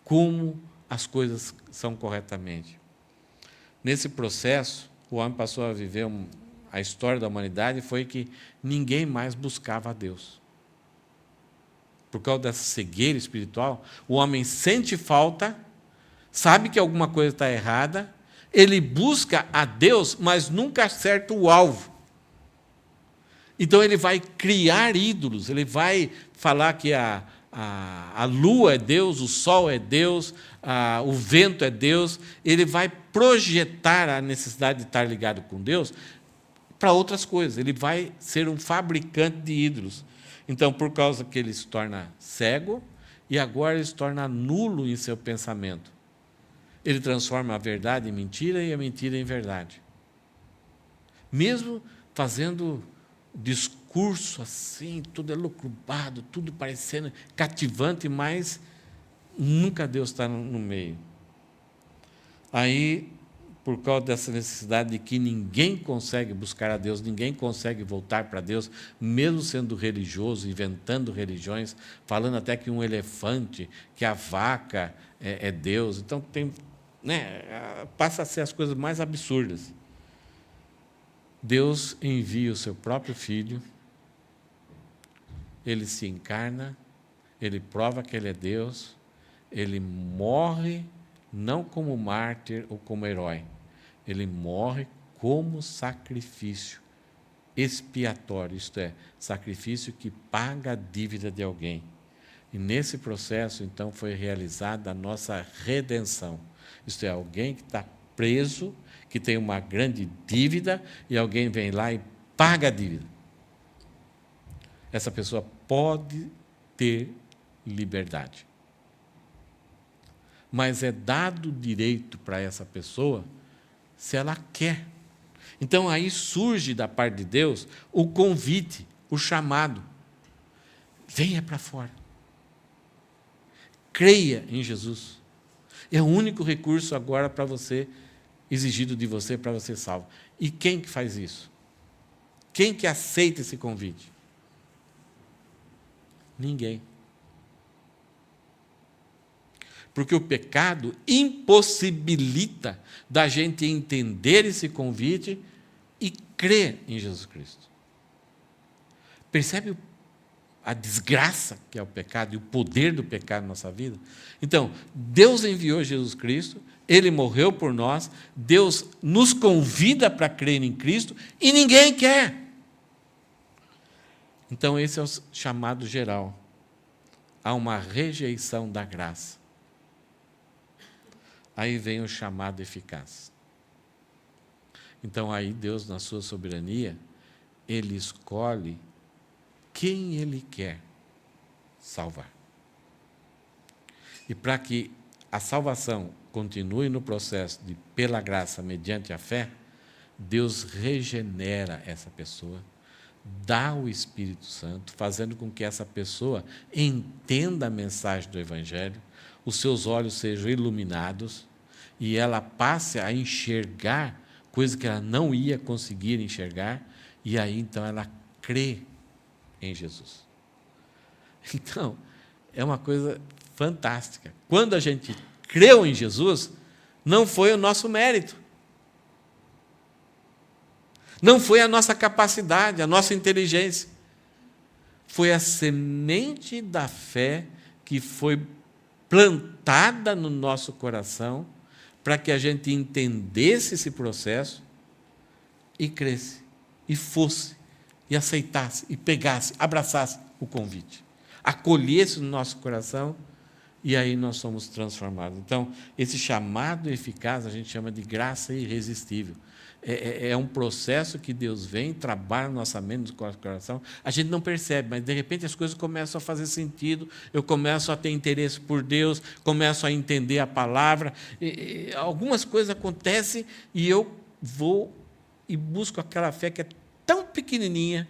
como as coisas são corretamente. Nesse processo, o homem passou a viver a história da humanidade foi que ninguém mais buscava a Deus. Por causa dessa cegueira espiritual, o homem sente falta, sabe que alguma coisa está errada, ele busca a Deus, mas nunca acerta o alvo. Então ele vai criar ídolos, ele vai falar que a lua é Deus, o sol é Deus, o vento é Deus, ele vai projetar a necessidade de estar ligado com Deus para outras coisas, ele vai ser um fabricante de ídolos. Então, por causa que ele se torna cego, e agora ele se torna nulo em seu pensamento. Ele transforma a verdade em mentira e a mentira em verdade. Mesmo fazendo discurso assim, tudo elucubrado, tudo parecendo cativante, mas nunca Deus está no meio. Aí, por causa dessa necessidade de que ninguém consegue buscar a Deus, ninguém consegue voltar para Deus, mesmo sendo religioso, inventando religiões, falando até que um elefante, que a vaca é Deus. Então, passa a ser as coisas mais absurdas. Deus envia o seu próprio Filho, ele se encarna, ele prova que ele é Deus, ele morre não como mártir ou como herói, ele morre como sacrifício expiatório, isto é, sacrifício que paga a dívida de alguém. E nesse processo, então, foi realizada a nossa redenção. Isto é, alguém que está preso, que tem uma grande dívida, e alguém vem lá e paga a dívida. Essa pessoa pode ter liberdade. Mas é dado direito para essa pessoa se ela quer. Então, aí surge da parte de Deus o convite, o chamado. Venha para fora. Creia em Jesus. É o único recurso agora para você, exigido de você, para você salvo. E quem que faz isso? Quem que aceita esse convite? Ninguém. Porque o pecado impossibilita da gente entender esse convite e crer em Jesus Cristo. Percebe a desgraça que é o pecado e o poder do pecado na nossa vida? Então, Deus enviou Jesus Cristo, Ele morreu por nós, Deus nos convida para crer em Cristo e ninguém quer. Então, esse é o chamado geral. Há uma rejeição da graça. Aí vem o chamado eficaz. Então, aí Deus, na sua soberania, Ele escolhe quem Ele quer salvar. E para que a salvação continue no processo de pela graça, mediante a fé, Deus regenera essa pessoa, dá o Espírito Santo, fazendo com que essa pessoa entenda a mensagem do Evangelho, os seus olhos sejam iluminados e ela passe a enxergar coisas que ela não ia conseguir enxergar, e aí então ela crê em Jesus. Então, é uma coisa fantástica. Quando a gente creu em Jesus, não foi o nosso mérito. Não foi a nossa capacidade, a nossa inteligência. Foi a semente da fé que foi plantada no nosso coração para que a gente entendesse esse processo e cresce, e fosse, e aceitasse, e pegasse, abraçasse o convite. Acolhesse no nosso coração, e aí nós somos transformados. Então, esse chamado eficaz a gente chama de graça irresistível. É um processo que Deus vem, trabalha na nossa mente, no nosso coração, a gente não percebe, mas de repente as coisas começam a fazer sentido, eu começo a ter interesse por Deus, começo a entender a palavra, algumas coisas acontecem e eu vou e busco aquela fé que é tão pequenininha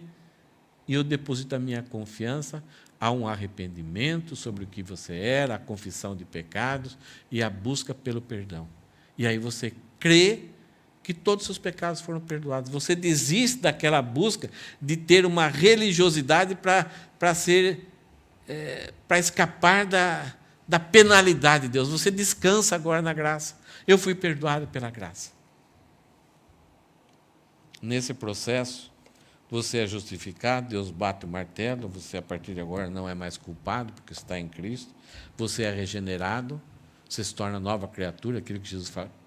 e eu deposito a minha confiança, há um arrependimento sobre o que você era, a confissão de pecados e a busca pelo perdão. E aí você crê que todos os seus pecados foram perdoados. Você desiste daquela busca de ter uma religiosidade para escapar da penalidade de Deus. Você descansa agora na graça. Eu fui perdoado pela graça. nesse processo, você é justificado, Deus bate o martelo, você a partir de agora não é mais culpado, porque está em Cristo, você é regenerado, você se torna nova criatura, aquilo que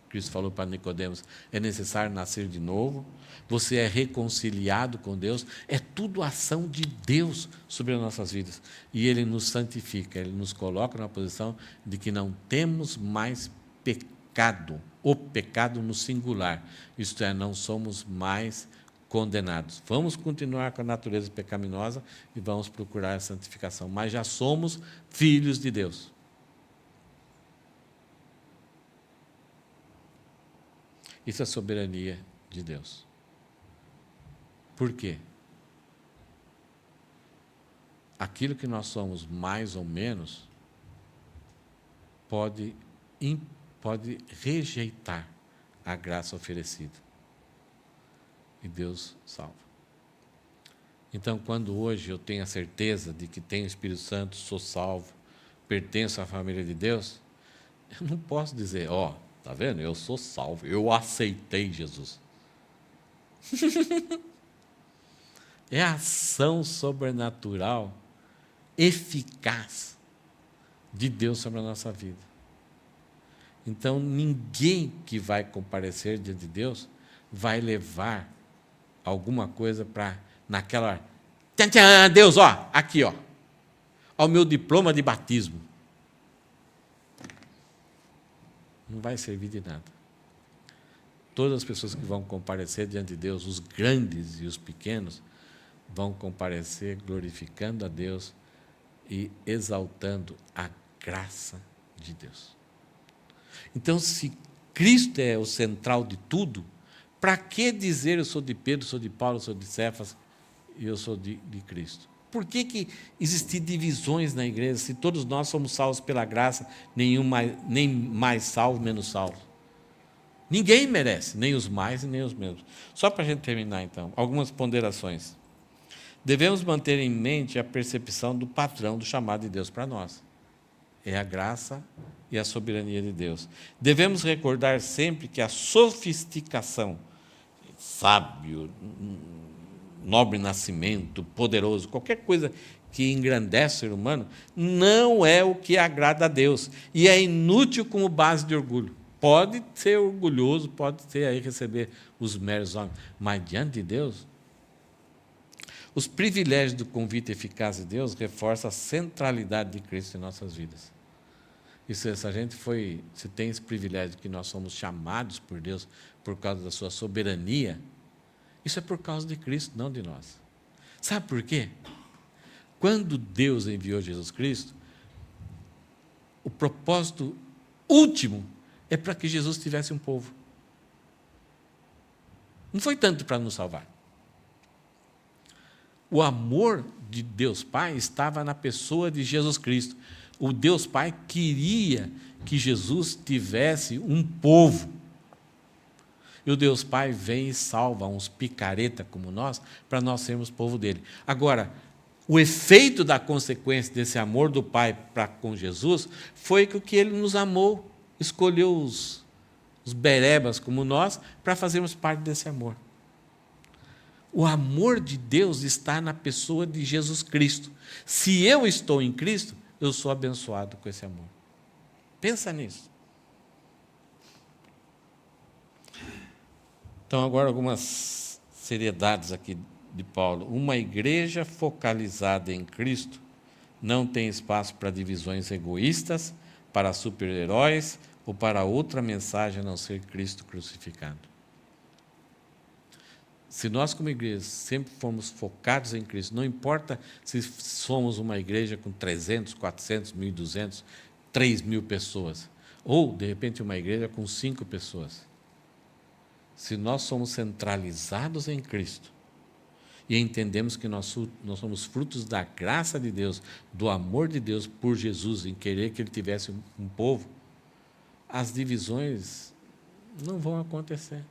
Cristo falou para Nicodemos, é necessário nascer de novo, você é reconciliado com Deus, é tudo ação de Deus sobre as nossas vidas. E Ele nos santifica, Ele nos coloca na posição de que não temos mais pecado, o pecado no singular, isto é, não somos mais condenados. Vamos continuar com a natureza pecaminosa e vamos procurar a santificação, mas já somos filhos de Deus. Isso é soberania de Deus. Por quê? Aquilo que nós somos mais ou menos pode rejeitar a graça oferecida. E Deus salva. Então, quando hoje eu tenho a certeza de que tenho o Espírito Santo, sou salvo, pertenço à família de Deus, eu não posso dizer, tá vendo? Eu sou salvo, eu aceitei Jesus. É a ação sobrenatural, eficaz de Deus sobre a nossa vida. Então, ninguém que vai comparecer diante de Deus vai levar alguma coisa para, naquela hora, tchan, Deus, aqui, ao meu diploma de batismo. Não vai servir de nada. Todas as pessoas que vão comparecer diante de Deus, os grandes e os pequenos, vão comparecer glorificando a Deus e exaltando a graça de Deus. Então, se Cristo é o central de tudo, para que dizer eu sou de Pedro, sou de Paulo, sou de Cefas e eu sou de Cristo? Por que existem divisões na igreja, se todos nós somos salvos pela graça, nem mais salvo, menos salvo? Ninguém merece, nem os mais e nem os menos. Só para a gente terminar, então, algumas ponderações. Devemos manter em mente a percepção do padrão do chamado de Deus para nós. É a graça e a soberania de Deus. Devemos recordar sempre que a sofisticação, sábio, nobre nascimento, poderoso, qualquer coisa que engrandece o ser humano, não é o que agrada a Deus. E é inútil como base de orgulho. Pode ser orgulhoso, pode ter aí receber os méritos homens, mas diante de Deus, os privilégios do convite eficaz de Deus reforçam a centralidade de Cristo em nossas vidas. Isso, se a gente se tem esse privilégio de que nós somos chamados por Deus por causa da sua soberania, isso é por causa de Cristo, não de nós. Sabe por quê? Quando Deus enviou Jesus Cristo, o propósito último é para que Jesus tivesse um povo. Não foi tanto para nos salvar. O amor de Deus Pai estava na pessoa de Jesus Cristo. O Deus Pai queria que Jesus tivesse um povo. E o Deus Pai vem e salva uns picareta como nós, para nós sermos povo dele. Agora, o efeito da consequência desse amor do Pai para com Jesus foi que ele nos amou, escolheu os berebas como nós para fazermos parte desse amor. O amor de Deus está na pessoa de Jesus Cristo. Se eu estou em Cristo, eu sou abençoado com esse amor. Pensa nisso. Então, agora algumas seriedades aqui de Paulo. Uma igreja focalizada em Cristo não tem espaço para divisões egoístas, para super-heróis ou para outra mensagem a não ser Cristo crucificado. Se nós, como igreja, sempre formos focados em Cristo, não importa se somos uma igreja com 300, 400, 1.200, 3.000 pessoas, ou, de repente, uma igreja com 5 pessoas. Se nós somos centralizados em Cristo e entendemos que nós somos frutos da graça de Deus, do amor de Deus por Jesus, em querer que Ele tivesse um povo, as divisões não vão acontecer.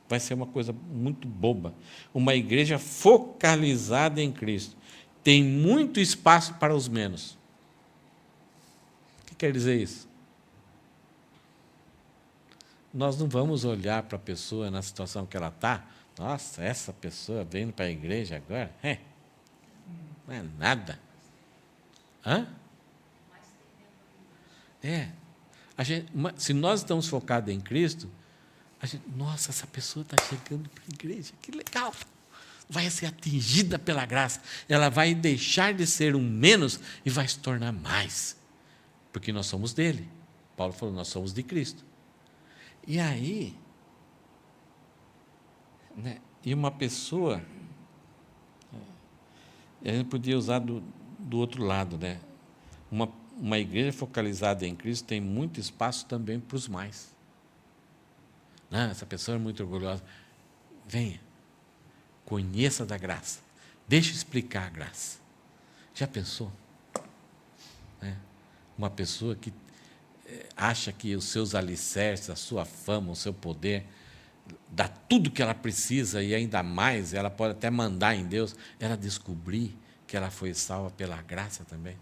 Vai ser uma coisa muito boba. Uma igreja focalizada em Cristo tem muito espaço para os menos. O que quer dizer isso? nós não vamos olhar para a pessoa na situação que ela está. Nossa, essa pessoa vindo para a igreja agora, não é nada. Hã? Se nós estamos focados em Cristo, nossa, essa pessoa está chegando para a igreja, que legal. Vai ser atingida pela graça. Ela vai deixar de ser um menos e vai se tornar mais. Porque nós somos dele. Paulo falou, nós somos de Cristo. E aí, né, e uma pessoa, a gente podia usar do outro lado, né? Uma igreja focalizada em Cristo tem muito espaço também para os mais. Não, essa pessoa é muito orgulhosa. Venha, conheça da graça. Deixa eu explicar a graça. Já pensou? Uma pessoa que acha que os seus alicerces, a sua fama, o seu poder, dá tudo que ela precisa e ainda mais, ela pode até mandar em Deus, ela descobrir que ela foi salva pela graça também.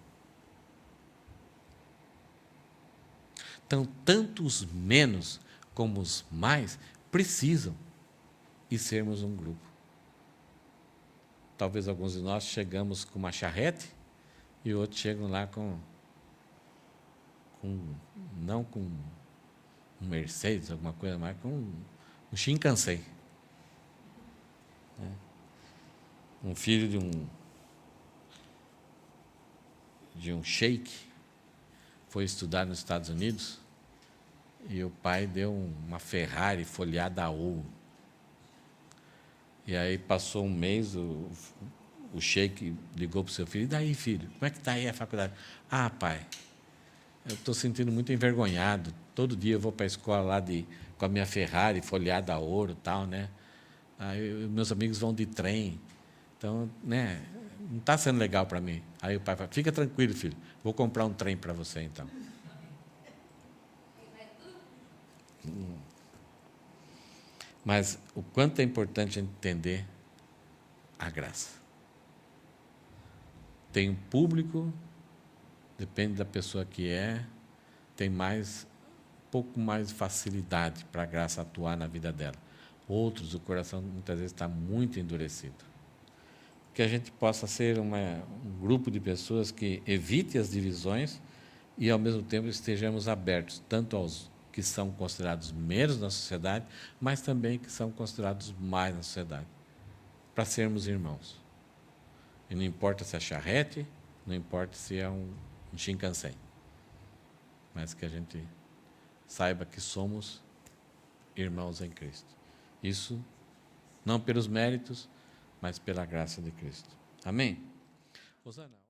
Então, tanto os menos como os mais precisam e sermos um grupo. Talvez alguns de nós chegamos com uma charrete e outros chegam lá não com um Mercedes, alguma coisa mais, com um Shinkansen. Um filho de um sheik foi estudar nos Estados Unidos e o pai deu uma Ferrari folheada a ouro. E aí passou um mês, o sheik ligou para o seu filho, e daí, filho, como é que está aí a faculdade? Ah, pai, eu estou sentindo muito envergonhado. Todo dia eu vou para a escola lá com a minha Ferrari folheada a ouro e tal, né? Aí meus amigos vão de trem. Então, né, não está sendo legal para mim. Aí o pai fala, fica tranquilo, filho, vou comprar um trem para você, então. Mas o quanto é importante a gente entender a graça. Tem um público, depende da pessoa que tem um pouco mais de facilidade para a graça atuar na vida dela. Outros, o coração muitas vezes está muito endurecido. Que a gente possa ser um grupo de pessoas que evite as divisões e, ao mesmo tempo, estejamos abertos, tanto aos que são considerados menos na sociedade, mas também que são considerados mais na sociedade, para sermos irmãos. E não importa se é charrete, não importa se é um Shinkansen, mas que a gente saiba que somos irmãos em Cristo. Isso não pelos méritos, mas pela graça de Cristo. Amém? Osana.